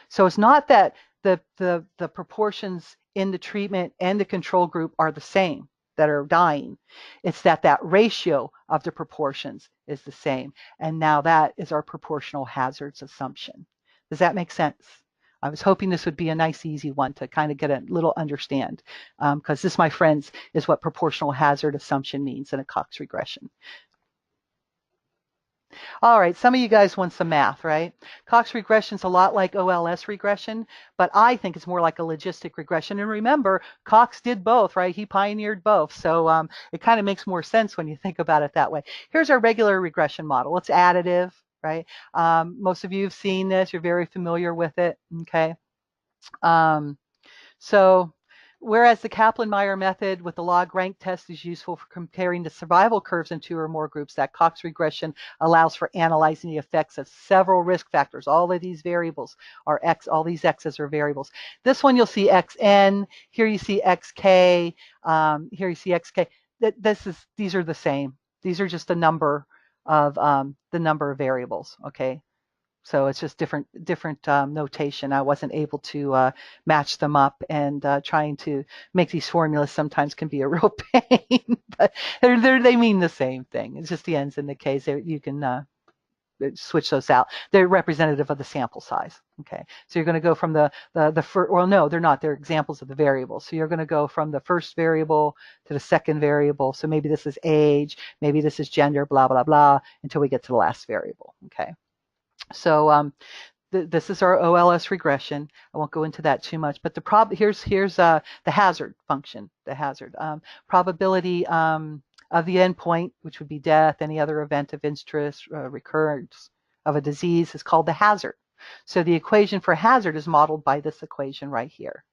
So it's not that the proportions in the treatment and the control group are the same that are dying. It's that ratio of the proportions is the same. And now that is our proportional hazards assumption. Does that make sense? I was hoping this would be a nice, easy one to kind of get a little understand, because this, my friends, is what proportional hazard assumption means in a Cox regression. All right, some of you guys want some math, right? Cox regression is a lot like OLS regression, but I think it's more like a logistic regression. And remember, Cox did both, right? He pioneered both. So it kind of makes more sense when you think about it that way. Here's our regular regression model. It's additive, right? Most of you have seen this. You're very familiar with it, okay? So Whereas the Kaplan-Meier method with the log rank test is useful for comparing the survival curves in two or more groups, that Cox regression allows for analyzing the effects of several risk factors. All of these variables are X, all these X's are variables. This one you'll see XN, here you see XK, here you see XK. These are the same. These are just the number of variables, okay? So it's just different notation. I wasn't able to match them up, and trying to make these formulas sometimes can be a real pain, but they mean the same thing. It's just the N's and the K's. You can switch those out. They're representative of the sample size. Okay, so you're going to go from the first, well, no, they're not. They're examples of the variables. So you're going to go from the first variable to the second variable. So maybe this is age, maybe this is gender, blah, blah, blah, until we get to the last variable. Okay. So this is our OLS regression. I won't go into that too much, but here's the hazard function, the hazard probability of the endpoint, which would be death, any other event of interest, recurrence of a disease, is called the hazard. So the equation for hazard is modeled by this equation right here.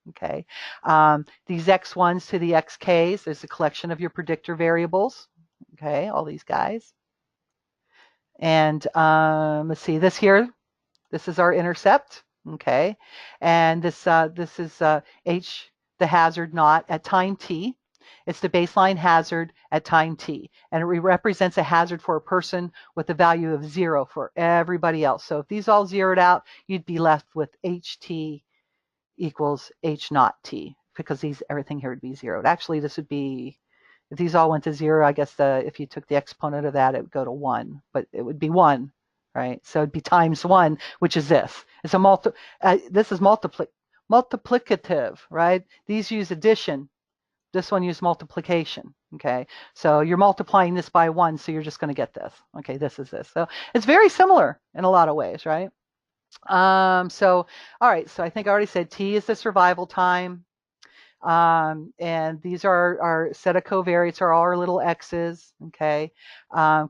Okay, these x1s to the xk's, there's a collection of your predictor variables. Okay, all these guys. And let's see, this here, this is our intercept, okay? And this is H, the hazard naught at time t. It's the baseline hazard at time t. And it represents a hazard for a person with a value of 0 for everybody else. So if these all zeroed out, you'd be left with HT equals H naught t, because everything here would be zeroed. Actually, this would be, if these all went to 0, I guess if you took the exponent of that, it would go to 1, but it would be 1, right? So it'd be times 1, which is this. It's this is multiplicative, right? These use addition. This one used multiplication, okay? So you're multiplying this by 1, so you're just going to get this. Okay, this is this. So it's very similar in a lot of ways, right? So, all right, so I think I already said T is the survival time. And these are our set of covariates, are all our little x's, okay?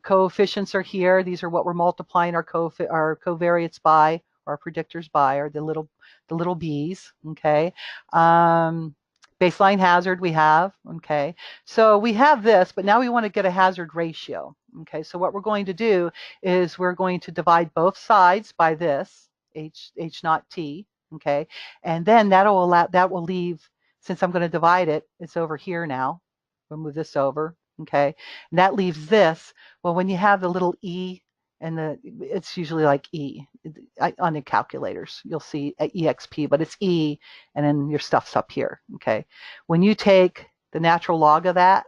Coefficients are here. These are what we're multiplying our covariates by, our predictors by, or the little b's, okay? Baseline hazard we have, okay? So we have this, but now we want to get a hazard ratio, okay? So what we're going to do is we're going to divide both sides by this, H naught T, okay? And then that will leave, since I'm going to divide it, it's over here now. We'll move this over, okay? And that leaves this. Well, when you have the little e, and it's usually like e on the calculators, you'll see exp, but it's e, and then your stuff's up here, okay? When you take the natural log of that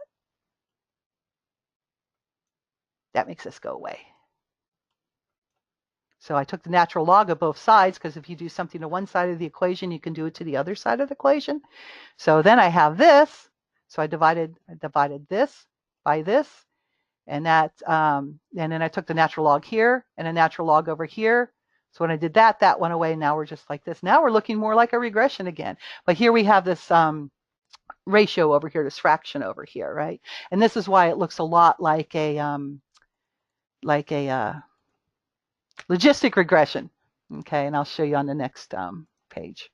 makes this go away. So I took the natural log of both sides, because if you do something to one side of the equation, you can do it to the other side of the equation. So then I have this. So I divided this by this, and and then I took the natural log here and a natural log over here. So when I did that, that went away. Now we're just like this. Now we're looking more like a regression again. But here we have this ratio over here, this fraction over here, right? And this is why it looks a lot like a logistic regression. Okay, and I'll show you on the next page.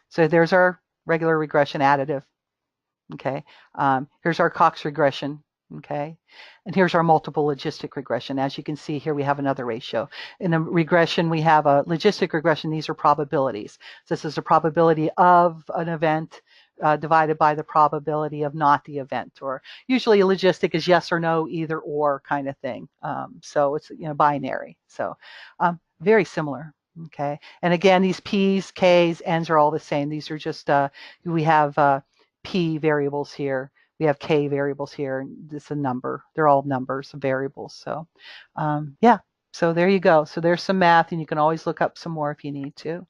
So there's our regular regression additive. Okay, here's our Cox regression. Okay, and here's our multiple logistic regression. As you can see here, we have another ratio. In a regression, we have a logistic regression. These are probabilities. So this is the probability of an event divided by the probability of not the event, or usually a logistic is yes or no, either or kind of thing. So it's binary. So very similar. Okay, and again, these P's, K's, N's are all the same. These are just we have P variables here. We have K variables here. This is a number. They're all numbers, variables. So yeah, so there you go. So there's some math, and you can always look up some more if you need to.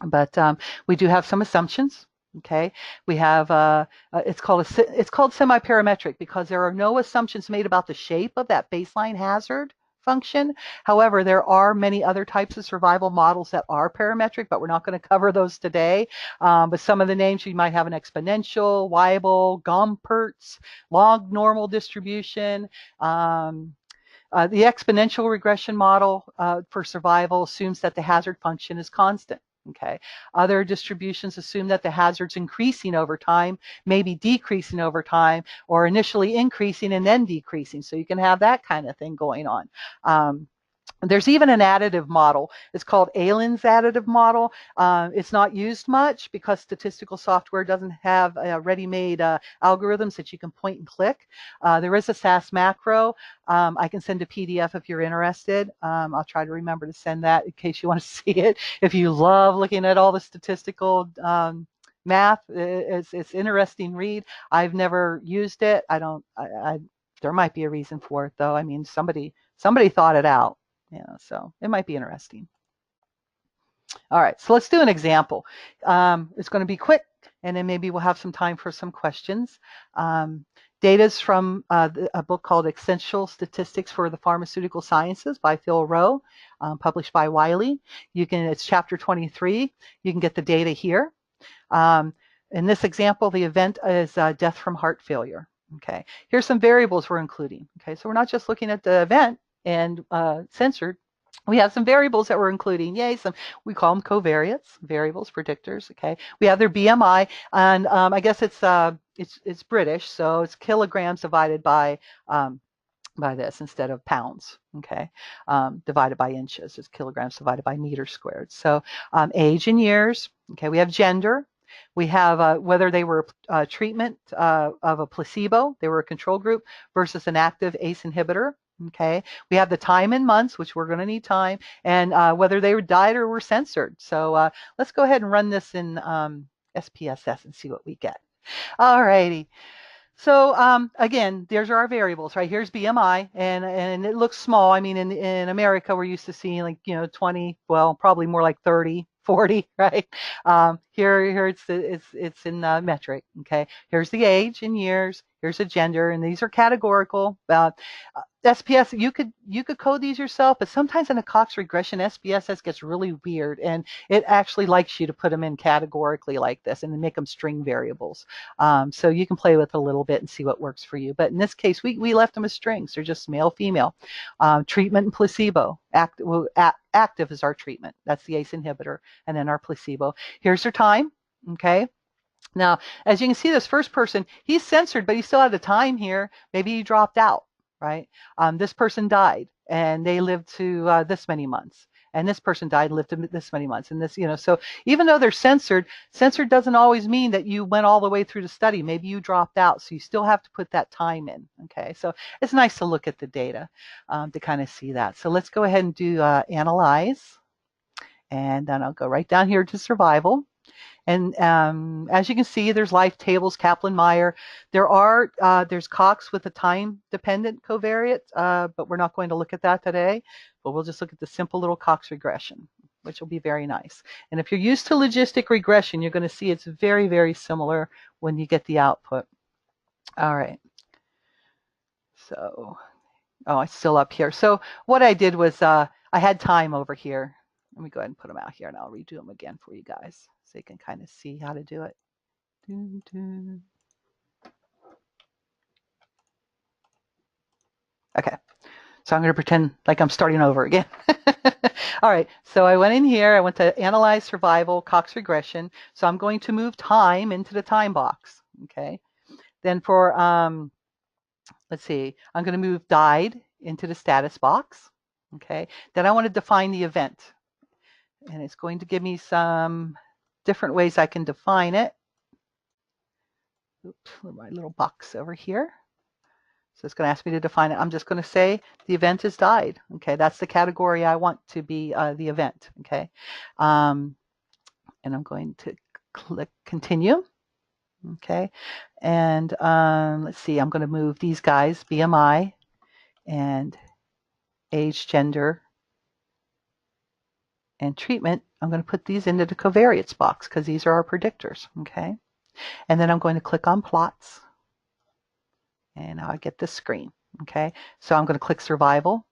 But we do have some assumptions. Okay, we have it's called semi-parametric, because there are no assumptions made about the shape of that baseline hazard function. However, there are many other types of survival models that are parametric, but we're not going to cover those today. But some of the names, you might have an exponential, Weibull, Gompertz, log normal distribution. The exponential regression model for survival assumes that the hazard function is constant. Okay. Other distributions assume that the hazard's increasing over time, maybe decreasing over time, or initially increasing and then decreasing. So you can have that kind of thing going on. There's even an additive model. It's called Aylin's additive model. It's not used much because statistical software doesn't have ready-made algorithms that you can point and click. There is a SAS macro. I can send a PDF if you're interested. I'll try to remember to send that in case you want to see it. If you love looking at all the statistical math, it's interesting read. I've never used it. There might be a reason for it though. I mean, somebody thought it out. Yeah, so it might be interesting. All right, so let's do an example. It's going to be quick, and then maybe we'll have some time for some questions. Data is from a book called Essential Statistics for the Pharmaceutical Sciences by Phil Rowe, published by Wiley. It's chapter 23. You can get the data here. In this example, the event is death from heart failure. Okay, here's some variables we're including. Okay, so we're not just looking at the event and censored. We have some variables that we're including. Yay, we call them covariates, variables, predictors. Okay, we have their BMI, and I guess it's British, so it's kilograms divided by this instead of pounds. Okay, divided by inches. It's kilograms divided by meters squared. So age and years. Okay, we have gender. We have whether they were treatment of a placebo, they were a control group, versus an active ACE inhibitor. Okay, we have the time in months, which we're going to need time, and whether they died or were censored. So let's go ahead and run this in SPSS and see what we get. All righty. So again, there's our variables, right? Here's BMI, and it looks small. I mean, in America, we're used to seeing like 20, well, probably more like 30, 40, right? Here it's in metric. Okay, here's the age in years. Here's the gender, and these are categorical. SPS, you could code these yourself, but sometimes in a Cox regression, SPSS gets really weird, and it actually likes you to put them in categorically like this and then make them string variables. So you can play with it a little bit and see what works for you. But in this case, we left them as strings. They're just male, female. Treatment and placebo. Active is our treatment. That's the ACE inhibitor, and then our placebo. Here's their time. Okay. Now, as you can see, this first person, he's censored, but he still had the time here. Maybe he dropped out, right? This person died, and they lived to this many months. And this person died, lived to this many months. And this, so even though they're censored doesn't always mean that you went all the way through the study. Maybe you dropped out, so you still have to put that time in, okay? So it's nice to look at the data to kind of see that. So let's go ahead and do analyze. And then I'll go right down here to survival. And as you can see, there's life tables, Kaplan-Meier. There's Cox with a time-dependent covariate, but we're not going to look at that today. But we'll just look at the simple little Cox regression, which will be very nice. And if you're used to logistic regression, you're going to see it's very, very similar when you get the output. All right. So, it's still up here. So what I did was I had time over here. Let me go ahead and put them out here, and I'll redo them again for you guys so you can kind of see how to do it. Okay, so I'm going to pretend like I'm starting over again. All right, so I went in here. I went to Analyze Survival, Cox Regression. So I'm going to move time into the time box. Okay, then for, let's see, I'm going to move died into the status box. Okay, then I want to define the event. And it's going to give me some different ways I can define it. Oops, my little box over here. So it's going to ask me to define it. I'm just going to say the event is died. Okay, that's the category I want to be the event. Okay, and I'm going to click continue. Okay, and let's see, I'm going to move these guys, BMI and age, gender, and treatment. I'm going to put these into the covariates box because these are our predictors. Okay, and then I'm going to click on plots, and now I get this screen. Okay, so I'm going to click survival,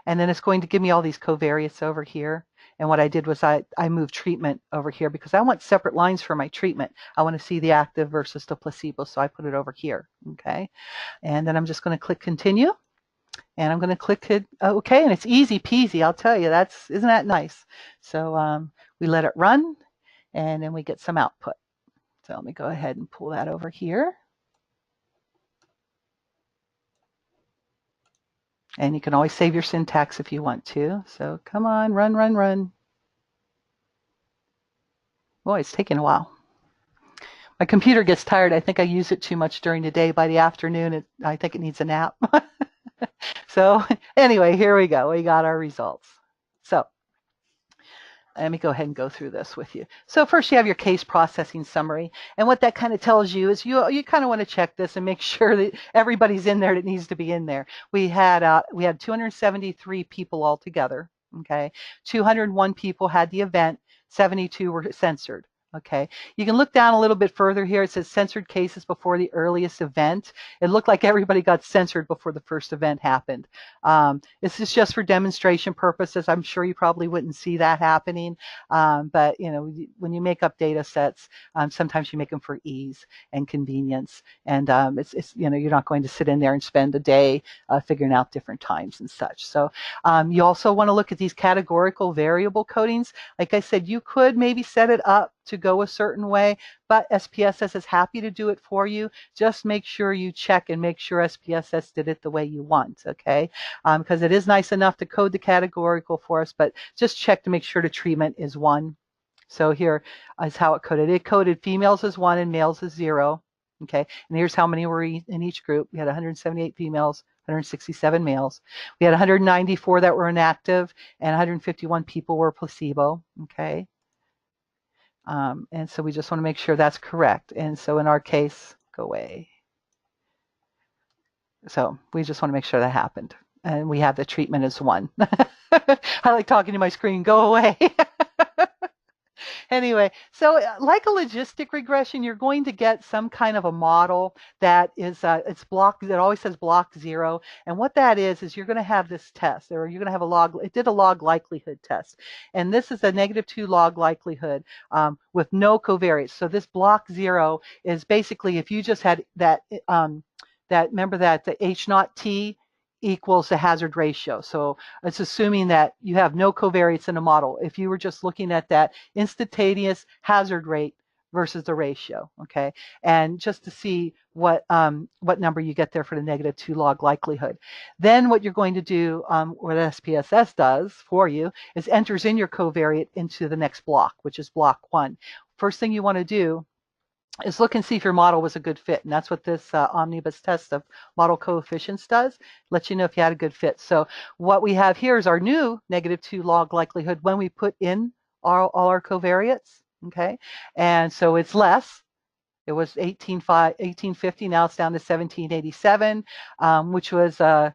and then it's going to give me all these covariates over here. And what I did was I moved treatment over here because I want separate lines for my treatment. I want to see the active versus the placebo, so I put it over here. Okay, and then I'm just going to click continue. And I'm going to click it, OK, and it's easy peasy, I'll tell you. Isn't that nice? So We let it run, and then we get some output. So let me go ahead and pull that over here. And you can always save your syntax if you want to. So come on, run, run, run. Boy, it's taking a while. My computer gets tired. I think I use it too much during the day. By the afternoon, I think it needs a nap. So anyway, here we go. We got our results. So let me go ahead and go through this with you. So first you have your case processing summary. And what that kind of tells you is you kind of want to check this and make sure that everybody's in there that needs to be in there. We had 273 people altogether. Okay. 201 people had the event. 72 were censored. Okay. You can look down a little bit further here. It says censored cases before the earliest event. It looked like everybody got censored before the first event happened. This is just for demonstration purposes. I'm sure you probably wouldn't see that happening. But when you make up data sets, sometimes you make them for ease and convenience. And you're not going to sit in there and spend a day figuring out different times and such. So you also want to look at these categorical variable codings. Like I said, you could maybe set it up to go a certain way, but SPSS is happy to do it for you. Just make sure you check and make sure SPSS did it the way you want, okay? Because it is nice enough to code the categorical for us, but just check to make sure the treatment is 1. So here is how it coded. It coded females as 1 and males as 0, okay? And here's how many were in each group. We had 178 females, 167 males. We had 194 that were inactive, and 151 people were placebo, okay? And so we just want to make sure that's correct. And so in our case, go away. So we just want to make sure that happened. And we have the treatment as 1. I like talking to my screen, go away. Anyway, so like a logistic regression, you're going to get some kind of a model that is it's block that always says block 0. And what that is you're going to have this test, or you're going to have a log. It did a log likelihood test, and this is a -2 log likelihood with no covariates. So this block 0 is basically if you just had that remember that the H0 T equals the hazard ratio. So it's assuming that you have no covariates in a model. If you were just looking at that instantaneous hazard rate versus the ratio, okay? And just to see what number you get there for the -2 log likelihood. Then what you're going to do, what SPSS does for you, is enters in your covariate into the next block, which is block 1. First thing you want to do is look and see if your model was a good fit. And that's what this omnibus test of model coefficients does. Lets you know if you had a good fit. So what we have here is our new -2 log likelihood when we put in all our covariates. Okay. And so it's less. It was 1850. Now it's down to 1787, which is a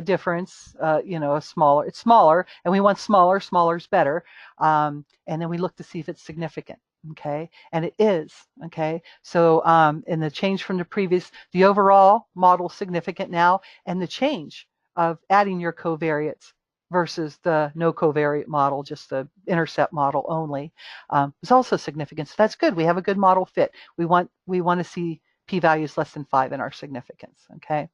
difference, a smaller. It's smaller, and we want smaller. Smaller is better. And then we look to see if it's significant. Okay, and it is. Okay, so in the change from the previous, the overall model significant now, and the change of adding your covariates versus the no covariate model, just the intercept model only, is also significant. So that's good. We have a good model fit. We want to see p-values less than 5 in our significance. Okay.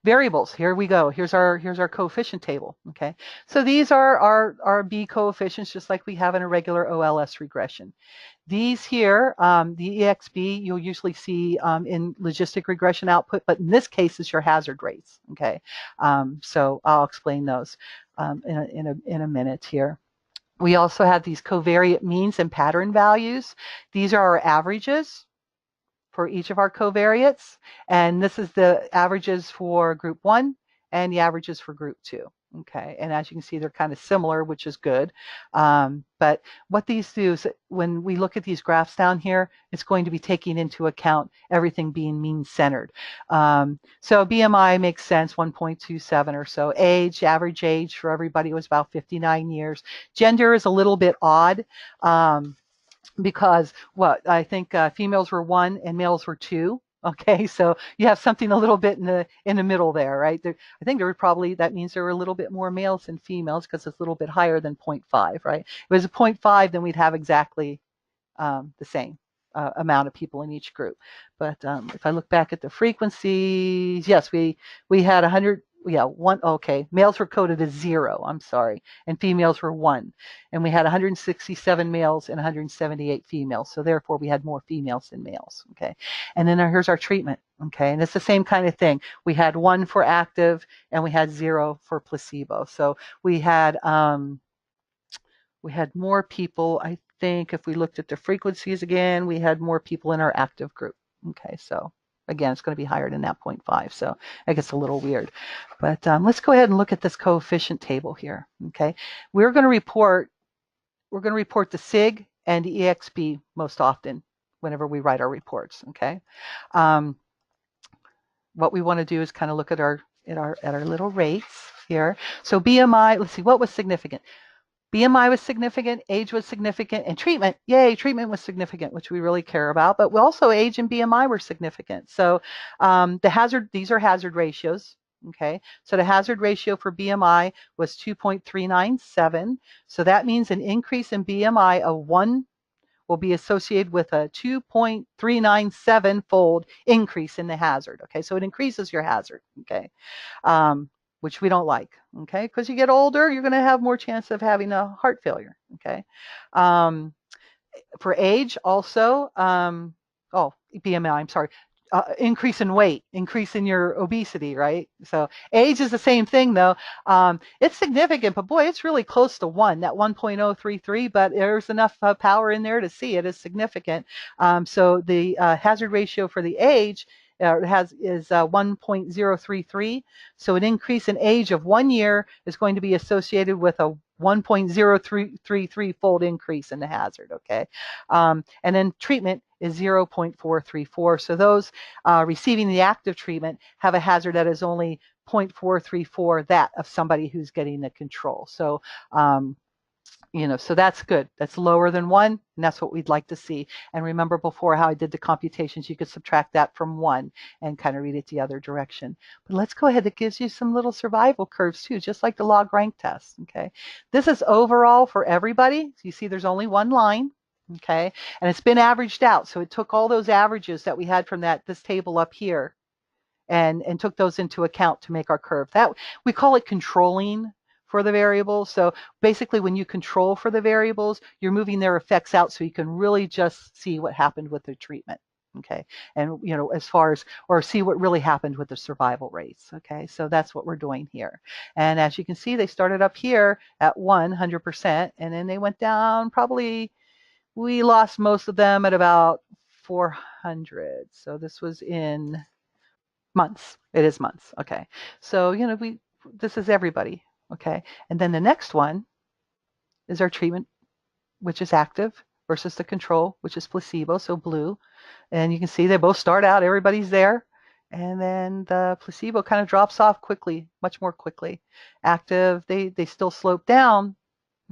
Variables. Here we go. Here's our coefficient table. Okay. So these are our B coefficients, just like we have in a regular OLS regression. These here, the EXB, you'll usually see in logistic regression output, but in this case, it's your hazard rates. Okay. So I'll explain those in a minute here. We also have these covariate means and pattern values. These are our averages for each of our covariates, and this is the averages for group 1 and the averages for group 2. Okay, and as you can see, they're kind of similar, which is good. But what these do is when we look at these graphs down here, it's going to be taking into account everything being mean-centered. So BMI makes sense, 1.27 or so. Age, average age for everybody was about 59 years. Gender is a little bit odd. Because I think females were 1 and males were 2. Okay, so you have something a little bit in the middle there, right? I think that means there were a little bit more males than females because it's a little bit higher than 0.5, right? If it was a 0.5, then we'd have exactly the same amount of people in each group. But if I look back at the frequencies, yes, we had yeah, one, okay, males were coded as 0, I'm sorry, and females were 1. And we had 167 males and 178 females, so therefore we had more females than males, okay? And then here's our treatment, okay? And it's the same kind of thing. We had 1 for active and we had 0 for placebo. So we had more people, I think, if we looked at the frequencies again, we had more people in our active group, okay? So again, it's going to be higher than that 0.5, so I guess a little weird. But let's go ahead and look at this coefficient table here, okay? We're going to report the SIG and the EXP most often whenever we write our reports, okay? What we want to do is kind of look at our little rates here. So BMI, let's see, what was significant? BMI was significant, age was significant, and treatment, yay, treatment was significant, which we really care about, but also age and BMI were significant. So these are hazard ratios, okay? So the hazard ratio for BMI was 2.397. So that means an increase in BMI of 1 will be associated with a 2.397-fold increase in the hazard, okay? So it increases your hazard, okay? Which we don't like, okay? Because you get older, you're going to have more chance of having a heart failure, okay? For age also, BMI, I'm sorry, increase in weight, increase in your obesity, right? So age is the same thing though. It's significant, but boy, it's really close to 1, that 1.033, but there's enough power in there to see it is significant. So the hazard ratio for the age is 1.033. So an increase in age of 1 year is going to be associated with a 1.033-fold increase in the hazard, okay? And then treatment is 0.434. So those receiving the active treatment have a hazard that is only 0.434 that of somebody who's getting the control. So so that's good. That's lower than 1, and that's what we'd like to see. And remember before how I did the computations, you could subtract that from 1 and kind of read it the other direction. But let's go ahead. It gives you some little survival curves too, just like the log rank test, okay? This is overall for everybody. So you see there's only 1 line, okay? And it's been averaged out. So it took all those averages that we had from this table up here and took those into account to make our curve. That we call it controlling for the variables. So basically when you control for the variables, you're moving their effects out so you can really just see what happened with the treatment, okay? And or see what really happened with the survival rates, okay? So that's what we're doing here. And as you can see, they started up here at 100%, and then they went down we lost most of them at about 400. So this was in months. It is months, okay? So, this is everybody. Okay, and then the next one is our treatment, which is active, versus the control, which is placebo, so blue. And you can see they both start out, everybody's there. And then the placebo kind of drops off quickly, much more quickly. Active, they still slope down,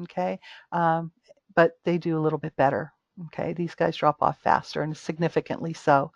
okay, but they do a little bit better. Okay, these guys drop off faster and significantly so.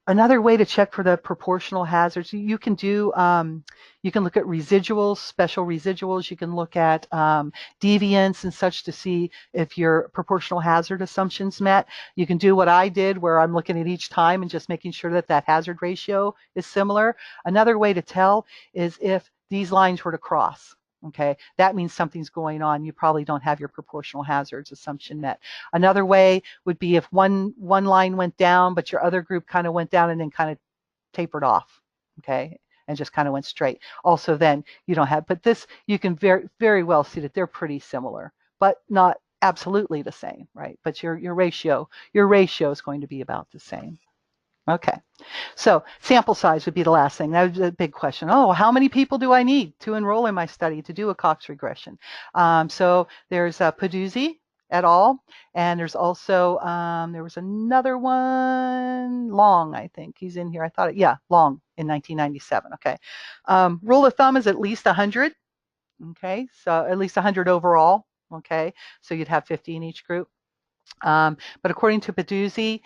Another way to check for the proportional hazards, you can look at residuals, special residuals. You can look at deviance and such to see if your proportional hazard assumptions met. You can do what I did where I'm looking at each time and just making sure that hazard ratio is similar. Another way to tell is if these lines were to cross. Okay, that means something's going on. You probably don't have your proportional hazards assumption met. Another way would be if one line went down, but your other group kind of went down and then kind of tapered off, okay, and just kind of went straight. Also, then you don't have, but this, you can very, very well see that they're pretty similar, but not absolutely the same, right? But your ratio is going to be about the same. Okay, so sample size would be the last thing. That was a big question. Oh, how many people do I need to enroll in my study to do a Cox regression? So there's Peduzzi et al. And there's also, there was another one, Long, I think. He's in here. I thought, Long in 1997. Okay. Rule of thumb is at least 100. Okay, so at least 100 overall. Okay, so you'd have 50 in each group. But according to Peduzzi,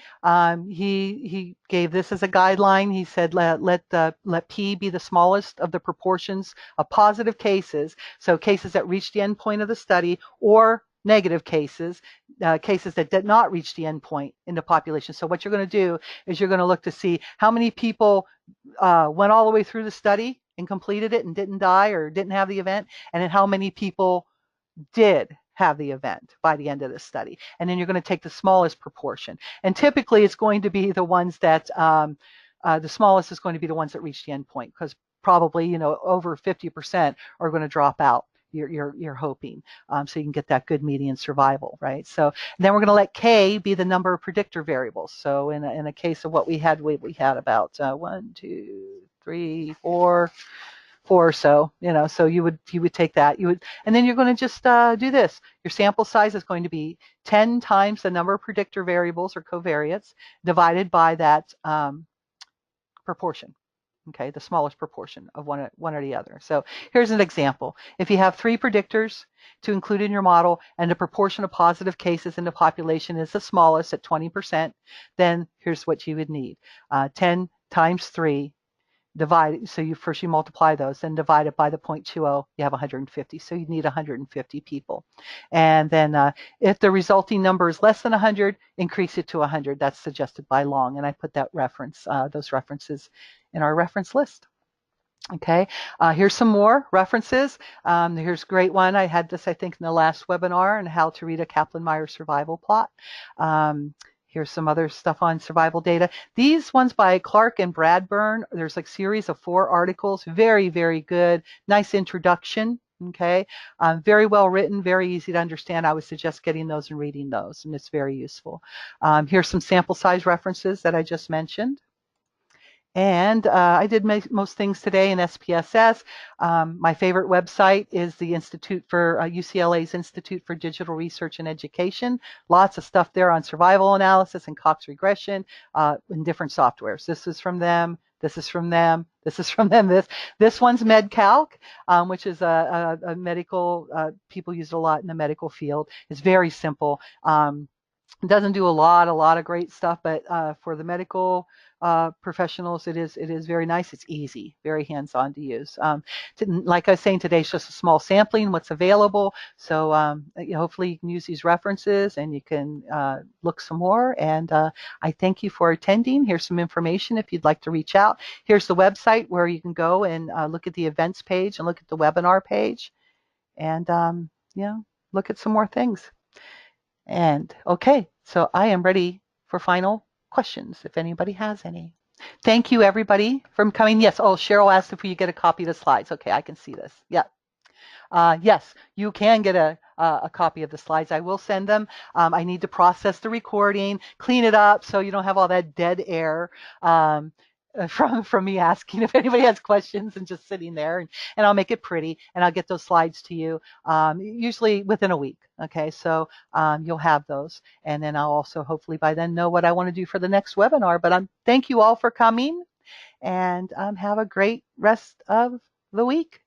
he gave this as a guideline. He said let P be the smallest of the proportions of positive cases, so cases that reach the endpoint of the study, or negative cases, cases that did not reach the endpoint in the population. So what you're going to do is you're going to look to see how many people went all the way through the study and completed it and didn't die or didn't have the event, and then how many people did have the event by the end of the study. And then you're going to take the smallest proportion. And typically it's going to be the ones that, the smallest is going to be the ones that reach the end point, because probably, over 50% are going to drop out. You're hoping, so you can get that good median survival, right? So then we're going to let K be the number of predictor variables. So in a case of what we had about 1, 2, 3, 4 or so, so you would take that, and then you're going to just do this. Your sample size is going to be 10 times the number of predictor variables or covariates divided by that proportion. Okay, the smallest proportion of one or the other. So here's an example. If you have 3 predictors to include in your model and the proportion of positive cases in the population is the smallest at 20%, then here's what you would need. 10 times 3 divided, so you multiply those, then divide it by the 0.20, you have 150. So you need 150 people. And then if the resulting number is less than 100, increase it to 100. That's suggested by Long. And I put that those references in our reference list. Okay, here's some more references. Here's a great one. I had this, I think, in the last webinar on how to read a Kaplan-Meier survival plot. Here's some other stuff on survival data. These ones by Clark and Bradburn, there's like series of 4 articles. Very, very good. Nice introduction. Okay, very well written, very easy to understand. I would suggest getting those and reading those, and it's very useful. Here's some sample size references that I just mentioned. And I did most things today in SPSS. My favorite website is the Institute for UCLA's Institute for Digital Research and Education. Lots of stuff there on survival analysis and Cox regression in different softwares. This is from them. This is from them. This is from them. This one's MedCalc, which is a medical, people use it a lot in the medical field. It's very simple. It doesn't do a lot of great stuff, but for the medical professionals, it is very nice. It's easy, very hands-on to use. Like I was saying today, it's just a small sampling, what's available. So hopefully you can use these references and you can look some more. And I thank you for attending. Here's some information if you'd like to reach out. Here's the website where you can go and look at the events page and look at the webinar page, and look at some more things. And okay, so I am ready for final questions if anybody has any. Thank you everybody for coming. Yes, Cheryl asked if we get a copy of the slides. Okay, I can see this. Yeah. Yes, you can get a copy of the slides. I will send them. I need to process the recording, clean it up so you don't have all that dead air from me asking if anybody has questions and just sitting there, and I'll make it pretty and I'll get those slides to you usually within a week. Okay, so you'll have those, and then I'll also hopefully by then know what I want to do for the next webinar. But thank you all for coming, and have a great rest of the week.